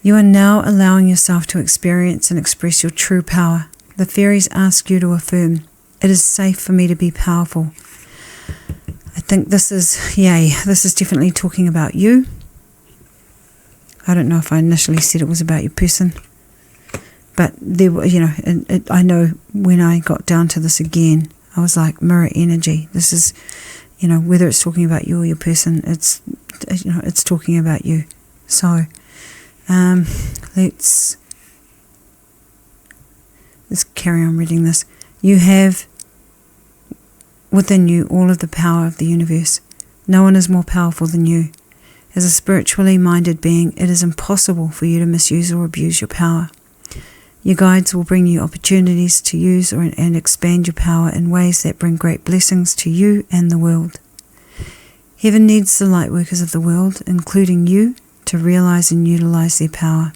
You are now allowing yourself to experience and express your true power. The fairies ask you to affirm, it is safe for me to be powerful. I think this is definitely talking about you. I don't know if I initially said it was about your person, but there were, I know when I got down to this again, I was like, mirror energy. This is, whether it's talking about you or your person, it's talking about you. So, let's carry on reading this. You have within you all of the power of the universe. No one is more powerful than you. As a spiritually minded being, it is impossible for you to misuse or abuse your power. Your guides will bring you opportunities to use and expand your power in ways that bring great blessings to you and the world. Heaven needs the light workers of the world, including you, to realize and utilize their power.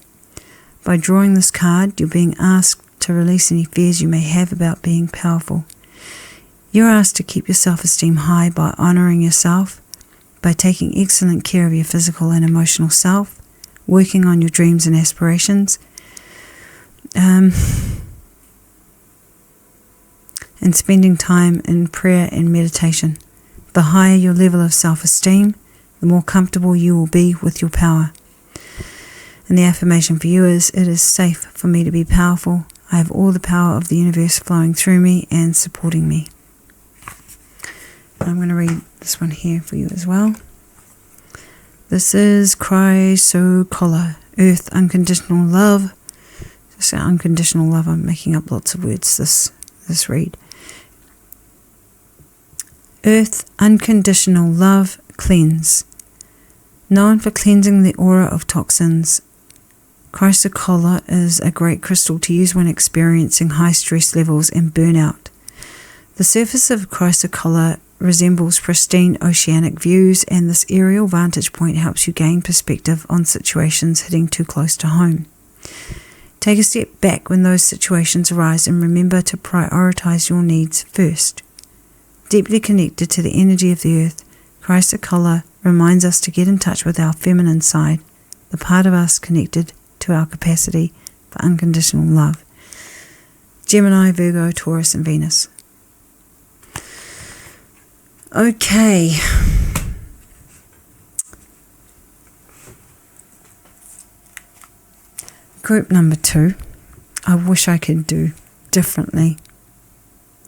By drawing this card, you're being asked to release any fears you may have about being powerful. You're asked to keep your self-esteem high by honoring yourself, by taking excellent care of your physical and emotional self, working on your dreams and aspirations, and spending time in prayer and meditation. The higher your level of self-esteem, the more comfortable you will be with your power. And the affirmation for you is, it is safe for me to be powerful. I have all the power of the universe flowing through me and supporting me. I'm going to read this one here for you as well. This is Chrysocolla, Earth, Unconditional Love. Just unconditional love. I'm making up lots of words this read. Earth, Unconditional Love, Cleanse. Known for cleansing the aura of toxins, Chrysocolla is a great crystal to use when experiencing high stress levels and burnout. The surface of Chrysocolla resembles pristine oceanic views, and this aerial vantage point helps you gain perspective on situations hitting too close to home. Take a step back when those situations arise and remember to prioritize your needs first. Deeply connected to the energy of the earth, Chrysocolla reminds us to get in touch with our feminine side, the part of us connected to our capacity for unconditional love. Gemini, Virgo, Taurus and Venus. Okay. Group number 2. I wish I could do differently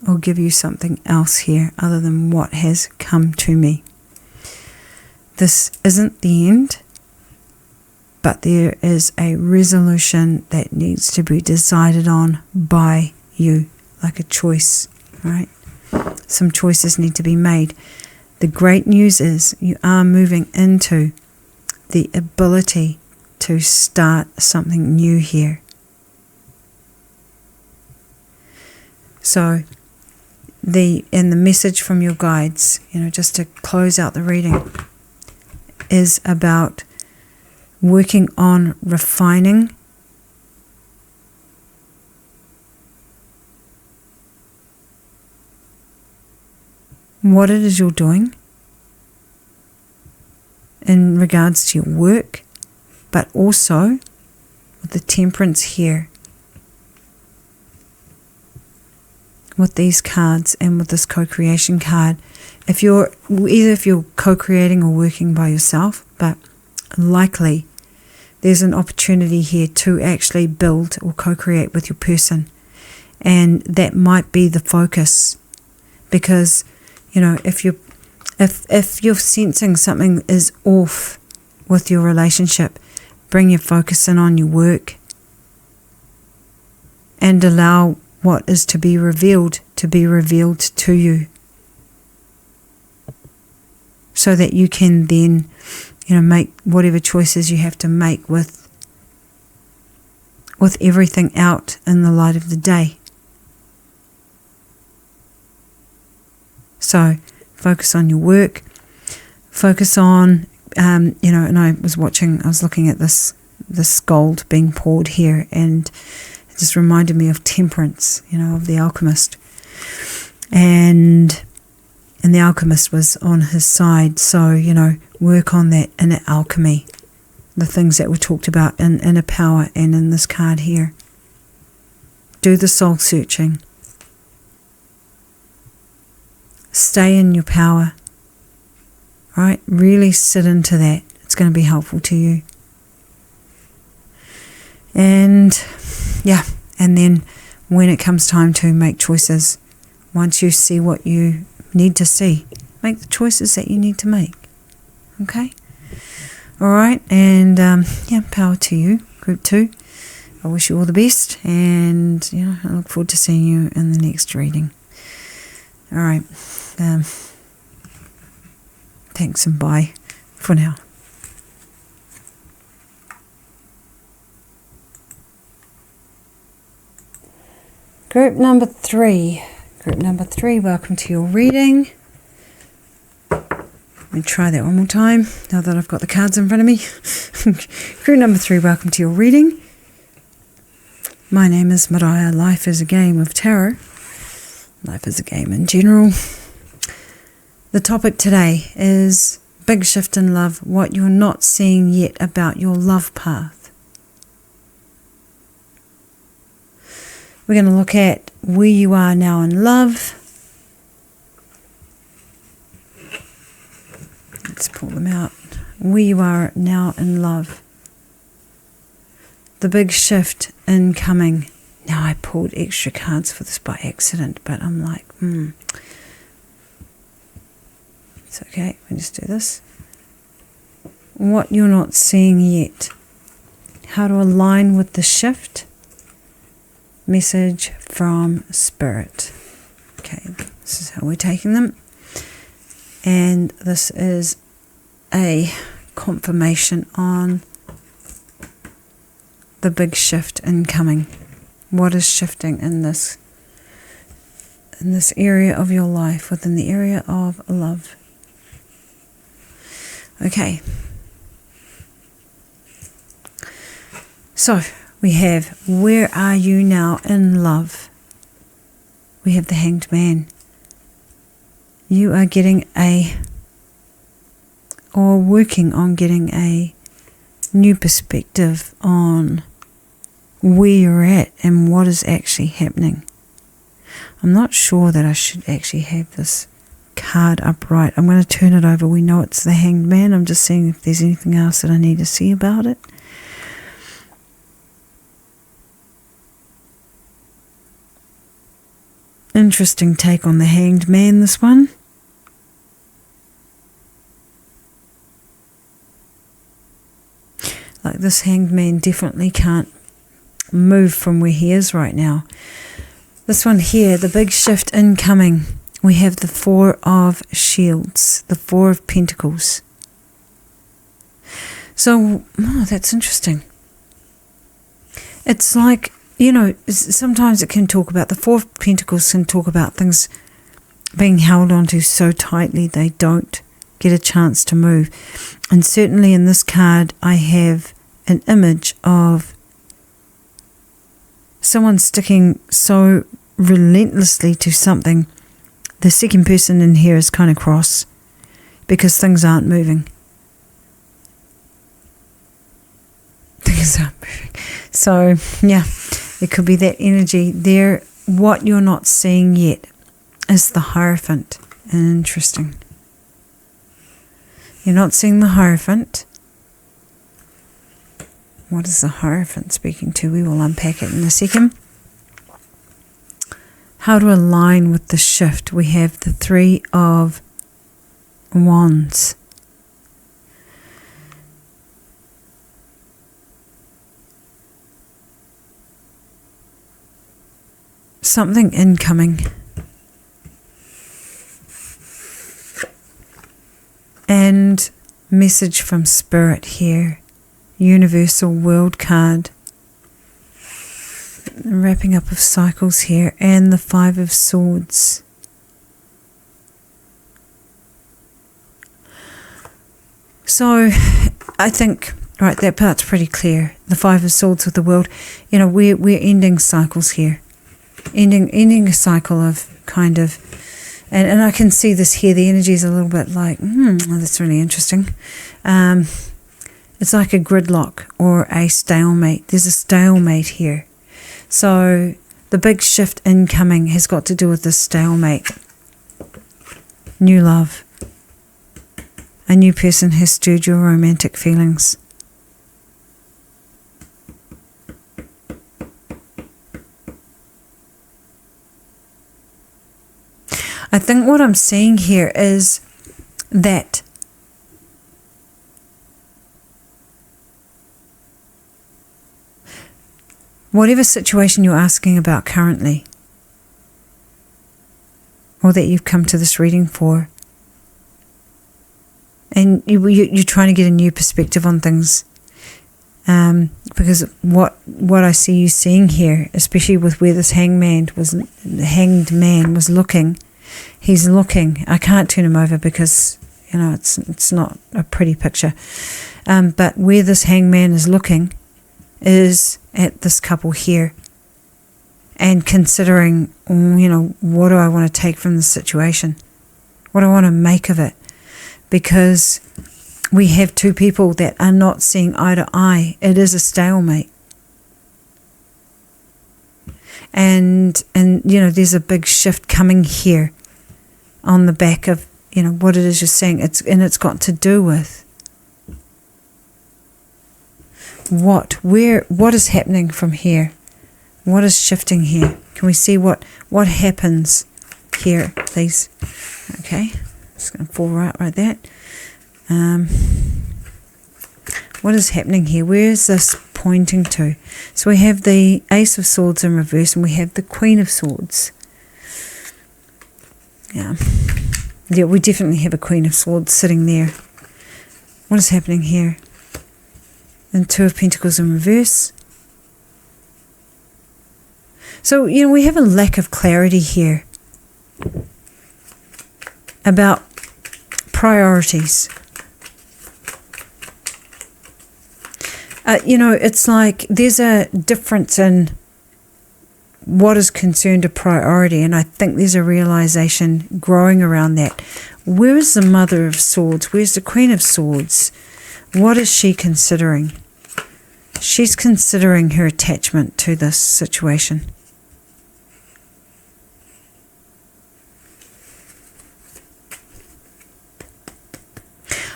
or give you something else here other than what has come to me. This isn't the end, but there is a resolution that needs to be decided on by you, like a choice, right? Some choices need to be made. The great news is you are moving into the ability to start something new here. So the message from your guides, just to close out the reading, is about working on refining what it is you're doing in regards to your work, but also with the temperance here, with these cards and with this co-creation card. If you're co-creating or working by yourself, but likely there's an opportunity here to actually build or co-create with your person, and that might be the focus, because if you're sensing something is off with your relationship, bring your focus in on your work and allow what is to be revealed to you, so that you can then make whatever choices you have to make with everything out in the light of the day. So focus on your work, focus on, and I was looking at this gold being poured here, and it just reminded me of temperance, of the alchemist. And the alchemist was on his side. So, work on that inner alchemy, the things that were talked about in inner power and in this card here. Do the soul searching. Stay in your power. Right? Really sit into that. It's going to be helpful to you. And then when it comes time to make choices, once you see what you need to see, make the choices that you need to make. Okay? All right. And power to you, Group 2. I wish you all the best, and I look forward to seeing you in the next reading. All right. Thanks and bye for now. Group number 3. Welcome to your reading. Let me try that one more time now that I've got the cards in front of me. Group number 3, welcome to your reading. My name is Maraea. Life is a game of tarot. Life is a game in general. The topic today is big shift in love, what you're not seeing yet about your love path. We're going to look at where you are now in love. Let's pull them out. Where you are now in love. The big shift incoming. Now I pulled extra cards for this by accident, but I'm like, It's okay, we'll just do this. What you're not seeing yet. How to align with the shift. Message from Spirit. Okay, this is how we're taking them. And this is a confirmation on the big shift incoming. What is shifting in this area of your life, within the area of love? Okay. So we have, where are you now in love? We have the Hanged Man. You are working on getting a new perspective on where you're at and what is actually happening. I'm not sure that I should actually have this card upright. I'm going to turn it over. We know it's the Hanged Man. I'm just seeing if there's anything else that I need to see about it. Interesting take on the Hanged Man, this one. Like, this Hanged Man definitely can't move from where he is right now. This one here, the big shift incoming. We have the Four of Shields, the Four of Pentacles. So, that's interesting. It's like, you know, sometimes it can talk about, the Four of Pentacles can talk about things being held onto so tightly they don't get a chance to move. And certainly in this card, I have an image of someone sticking so relentlessly to something. The second person in here is kind of cross because things aren't moving. Things aren't moving. So, yeah, it could be that energy there. What you're not seeing yet is the Hierophant. Interesting. You're not seeing the Hierophant. What is the Hierophant speaking to? We will unpack it in a second. How to align with the shift. We have the Three of Wands. Something incoming. And message from Spirit here. Universal World card. Wrapping up of cycles here, and the Five of Swords. So I think, right, that part's pretty clear. The Five of Swords with the world. You know, we're ending cycles here. Ending a cycle of kind of, and I can see this here, the energy is a little bit like, that's really interesting. It's like a gridlock or a stalemate. There's a stalemate here. So the big shift incoming has got to do with this stalemate. New love. A new person has stirred your romantic feelings. I think what I'm seeing here is that whatever situation you're asking about currently, or that you've come to this reading for, and you're trying to get a new perspective on things, because what I see you seeing here, especially with where this hanged man was looking, he's looking. I can't turn him over because, you know, it's not a pretty picture. But where this hanged man is looking is at this couple here, and considering, you know, what do I want to take from this situation? What do I want to make of it? Because we have two people that are not seeing eye to eye. It is a stalemate. And you know, there's a big shift coming here on the back of, you know, what it is you're saying. It's got to do with what is happening from here? What is shifting here? Can we see what happens here, please? Okay, just going to fall right there. What is happening here? Where is this pointing to? So we have the Ace of Swords in reverse, and we have the Queen of Swords. Yeah, we definitely have a Queen of Swords sitting there. What is happening here? And Two of Pentacles in reverse. So, you know, we have a lack of clarity here about priorities. You know, it's like there's a difference in what is concerned a priority, and I think there's a realization growing around that. Where is the Mother of Swords? Where's the Queen of Swords? What is she considering? She's considering her attachment to this situation.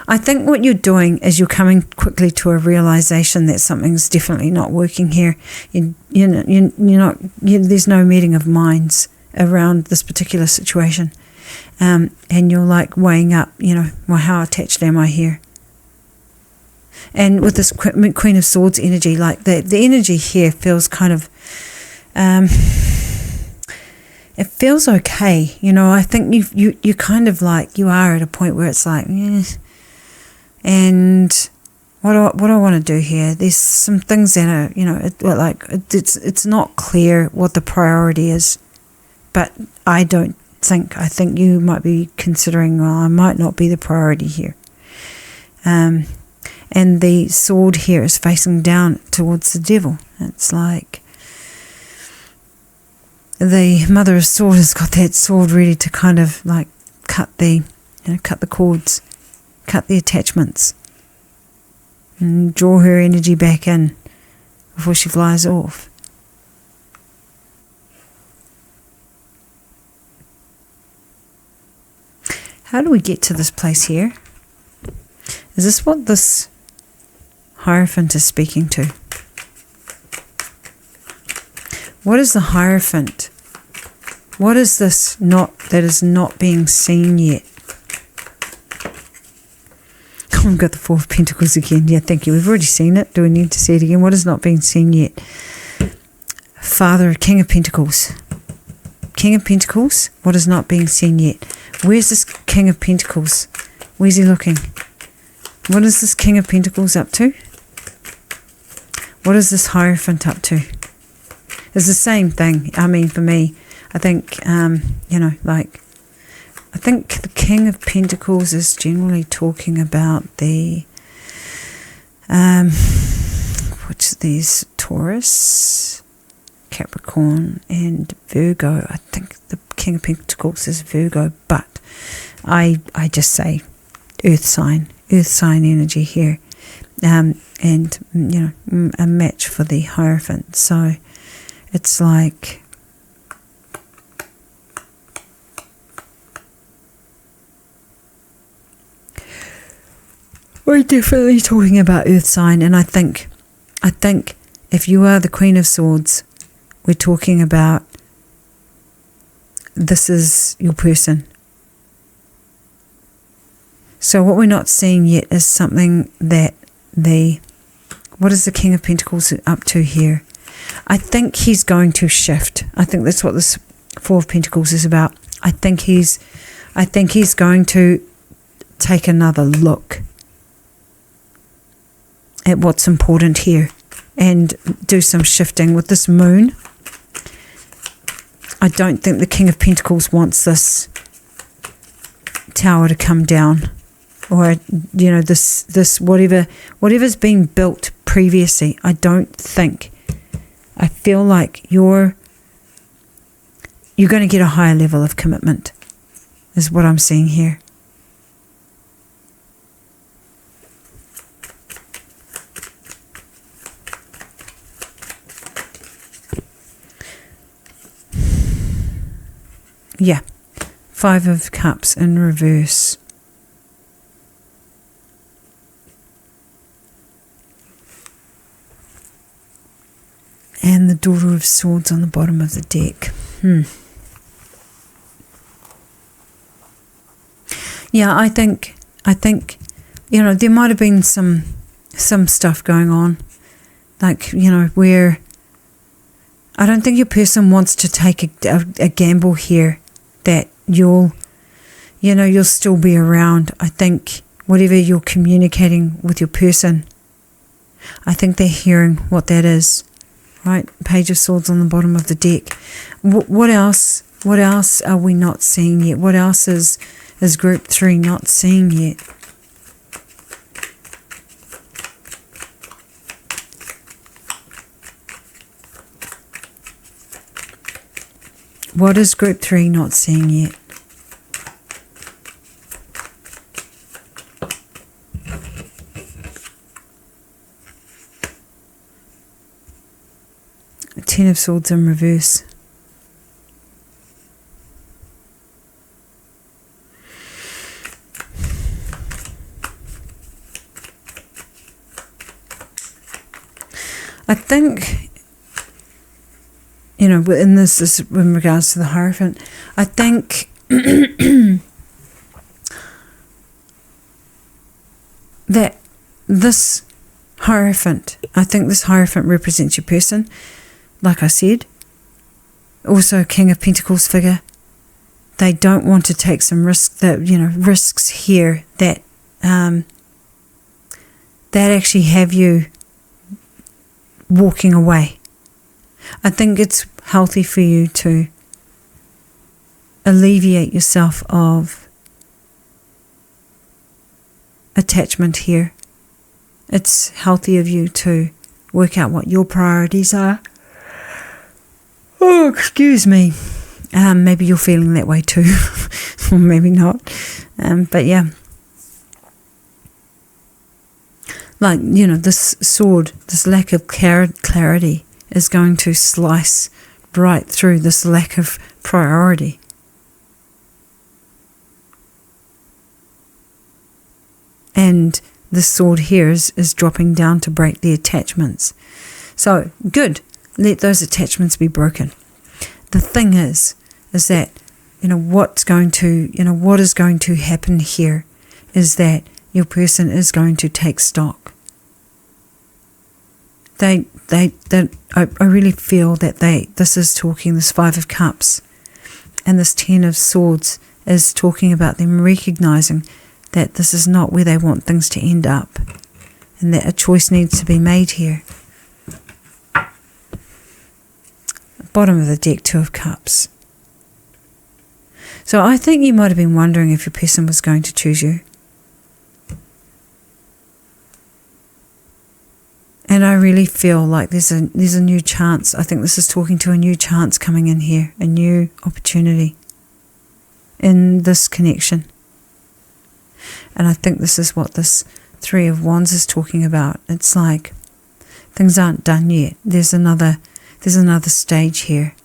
I think what you're doing is you're coming quickly to a realization that something's definitely not working here. There's no meeting of minds around this particular situation. And you're like weighing up, well, how attached am I here? And with this Queen of Swords energy, like the energy here feels kind of, it feels okay. I think you kind of like, you are at a point where it's like, and what do I want to do here? There's some things that are, it's not clear what the priority is, but I think you might be considering, well, I might not be the priority here. And the sword here is facing down towards the devil. It's like the Mother of Swords has got that sword ready to kind of like cut the cords, cut the attachments, and draw her energy back in before she flies off. How do we get to this place here? Is this what this Hierophant is speaking to? What is the Hierophant? What is this that is not being seen yet? Oh, we've got the Four of Pentacles again. Yeah, thank you. We've already seen it. Do we need to see it again? What is not being seen yet? King of Pentacles. King of Pentacles. What is not being seen yet? Where's this King of Pentacles? Where's he looking? What is this King of Pentacles up to? What is this Hierophant up to? It's the same thing. I mean, for me, I think, I think the King of Pentacles is generally talking about the, which of these, Taurus, Capricorn, and Virgo. I think the King of Pentacles is Virgo, but I just say earth sign energy here, and a match for the Hierophant. So it's like, we're definitely talking about earth sign, and I think if you are the Queen of Swords, we're talking about, this is your person. So what we're not seeing yet is something that what is the King of Pentacles up to here? I think he's going to shift. I think that's what this Four of Pentacles is about. I think he's going to take another look at what's important here and do some shifting with this moon. I don't think the King of Pentacles wants this tower to come down, or this whatever's been built previously. I feel like you're going to get a higher level of commitment, is what I'm seeing here. Yeah, Five of Cups in reverse. And the Daughter of Swords on the bottom of the deck. Yeah, I think there might have been some stuff going on, like where I don't think your person wants to take a gamble here that you'll still be around. I think whatever you're communicating with your person, I think they're hearing what that is. Right, Page of Swords on the bottom of the deck. What else? What else are we not seeing yet? What else is Group 3 not seeing yet? What is Group 3 not seeing yet? Ten of Swords in reverse. I think, in this is in regards to the Hierophant, I think that this Hierophant represents your person, like I said. Also a King of Pentacles figure. They don't want to take some risks here that actually have you walking away. I think it's healthy for you to alleviate yourself of attachment here. It's healthy of you to work out what your priorities are. Oh, excuse me. Maybe you're feeling that way too, or maybe not. But yeah. Like, this sword, this lack of clarity is going to slice right through this lack of priority. And this sword here is dropping down to break the attachments. So, good. Let those attachments be broken. The thing is that, what is going to happen here is that your person is going to take stock. I really feel that this 5 of Cups and this 10 of Swords is talking about them recognizing that this is not where they want things to end up, and that a choice needs to be made here. Bottom of the deck, 2 of Cups. So I think you might have been wondering if your person was going to choose you. And I really feel like there's a new chance. I think this is talking to a new chance coming in here, a new opportunity in this connection. And I think this is what this 3 of Wands is talking about. It's like things aren't done yet. There's another stage here.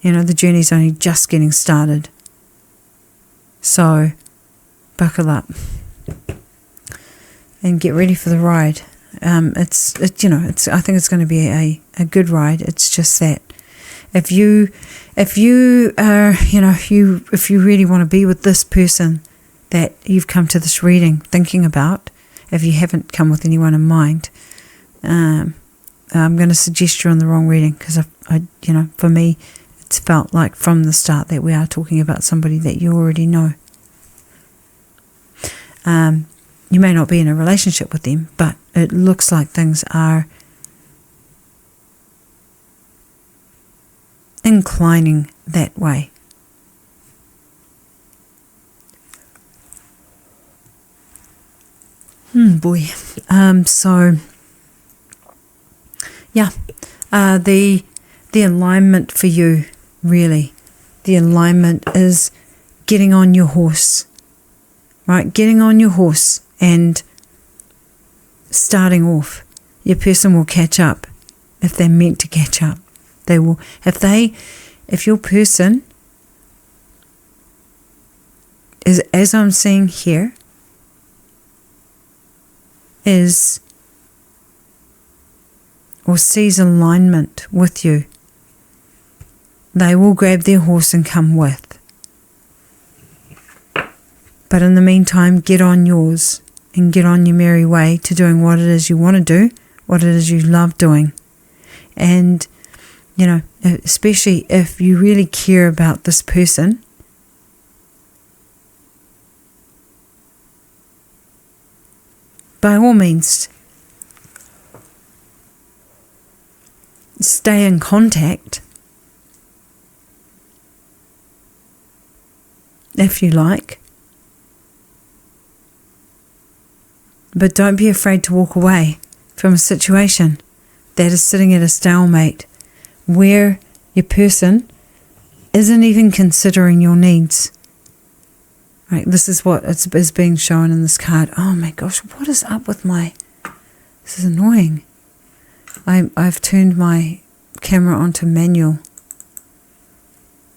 The journey's only just getting started. So buckle up and get ready for the ride. I think it's going to be a good ride. It's just that if you really want to be with this person that you've come to this reading thinking about, if you haven't come with anyone in mind, I'm going to suggest you're on the wrong reading, because for me, it's felt like from the start that we are talking about somebody that you already know. You may not be in a relationship with them, but it looks like things are inclining that way. Boy. The alignment for you, really, the alignment is getting on your horse, right? Getting on your horse and starting off. Your person will catch up if they're meant to catch up. They will. If your person is, as I'm seeing here, is or sees alignment with you, they will grab their horse and come with. But in the meantime, get on yours and get on your merry way to doing what it is you want to do, what it is you love doing. And, especially if you really care about this person, by all means, stay in contact if you like, but don't be afraid to walk away from a situation that is sitting at a stalemate where your person isn't even considering your needs. Right, this is what is being shown in this card. Oh my gosh, what is up with this is annoying. I've turned my camera onto manual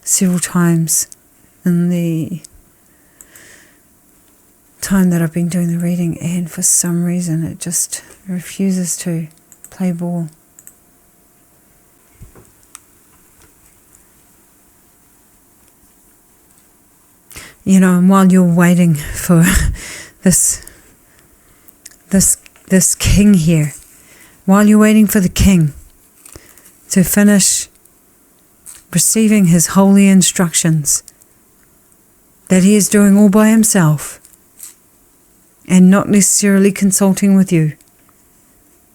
several times in the time that I've been doing the reading, and for some reason it just refuses to play ball. And while you're waiting for this king here, while you're waiting for the king to finish receiving his holy instructions that he is doing all by himself and not necessarily consulting with you,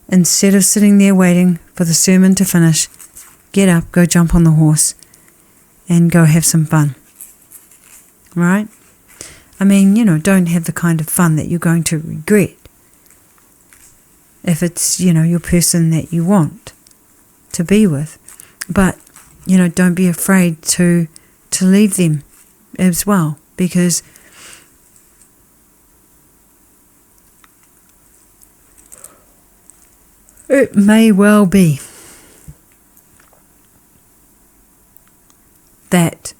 instead of sitting there waiting for the sermon to finish, get up, go jump on the horse and go have some fun. Right? I mean, don't have the kind of fun that you're going to regret if it's, your person that you want to be with. But, don't be afraid to leave them as well, because it may well be that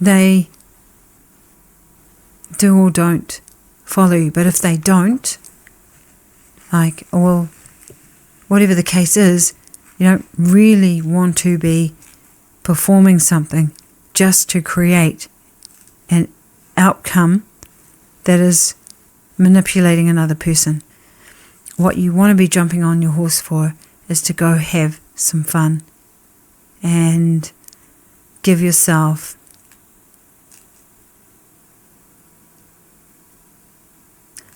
they do or don't follow you. But if they don't, whatever the case is, you don't really want to be performing something just to create an outcome that is manipulating another person. What you want to be jumping on your horse for is to go have some fun and give yourself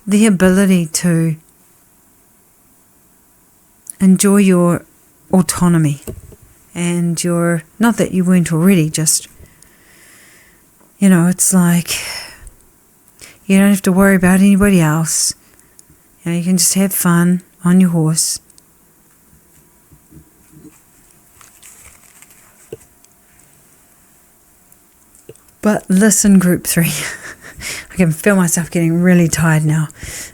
the ability to enjoy your autonomy and your, not that you weren't already, just, it's like you don't have to worry about anybody else. You can just have fun on your horse. But listen, group 3. I can feel myself getting really tired now.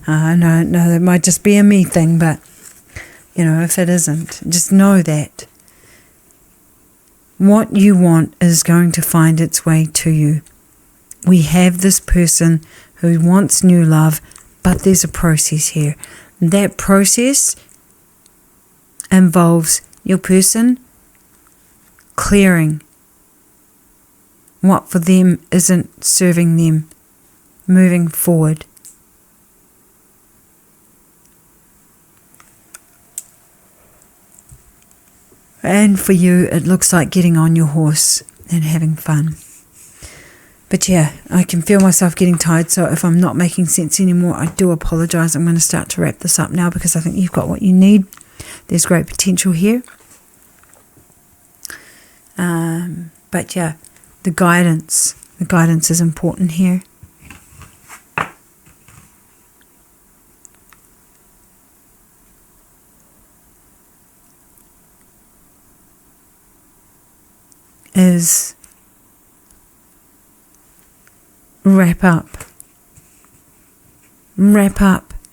I know that might just be a me thing, but, if it isn't, just know that what you want is going to find its way to you. We have this person who wants new love, but there's a process here. That process involves your person clearing what for them isn't serving them, moving forward. And for you, it looks like getting on your horse and having fun. But yeah, I can feel myself getting tired, so if I'm not making sense anymore, I do apologise. I'm going to start to wrap this up now because I think you've got what you need. There's great potential here. But yeah, the guidance is important here. Is wrap up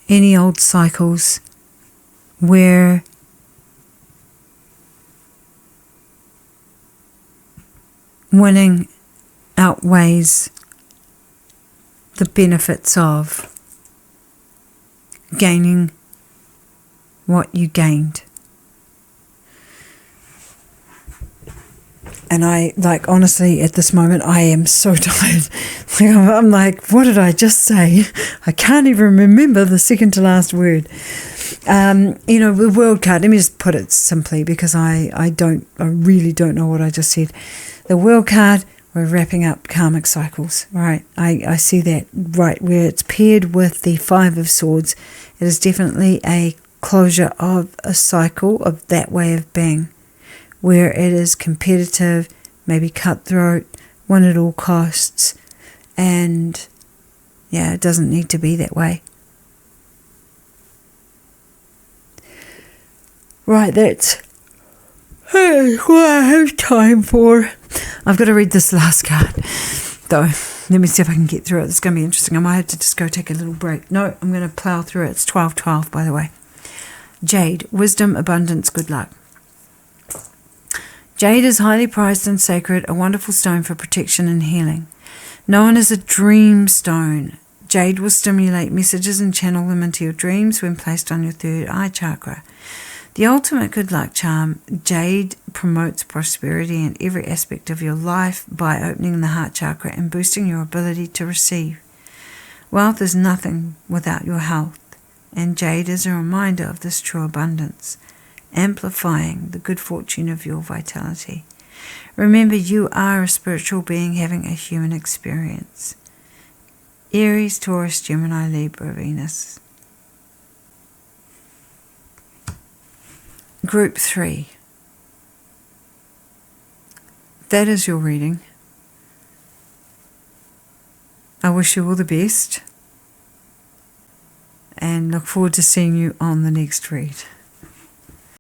any old cycles where winning outweighs the benefits of gaining what you gained. And honestly, at this moment, I am so tired. I'm like, what did I just say? I can't even remember the second to last word. The world card, let me just put it simply because I really don't know what I just said. The world card, we're wrapping up karmic cycles, right? I see that, right, where it's paired with the 5 of Swords. It is definitely a closure of a cycle of that way of being, where it is competitive, maybe cutthroat, win at all costs, and yeah, it doesn't need to be that way. Right, that's what I have time for. I've got to read this last card, though. Let me see if I can get through it. It's going to be interesting. I might have to just go take a little break. No, I'm going to plow through it. It's 12/12, by the way. Jade, wisdom, abundance, good luck. Jade is highly prized and sacred, a wonderful stone for protection and healing. Known as a dream stone, Jade will stimulate messages and channel them into your dreams when placed on your third eye chakra. The ultimate good luck charm, Jade promotes prosperity in every aspect of your life by opening the heart chakra and boosting your ability to receive. Wealth is nothing without your health, and Jade is a reminder of this true abundance, amplifying the good fortune of your vitality. Remember, you are a spiritual being having a human experience. Aries, Taurus, Gemini, Libra, Venus. Group 3. That is your reading. I wish you all the best and look forward to seeing you on the next read.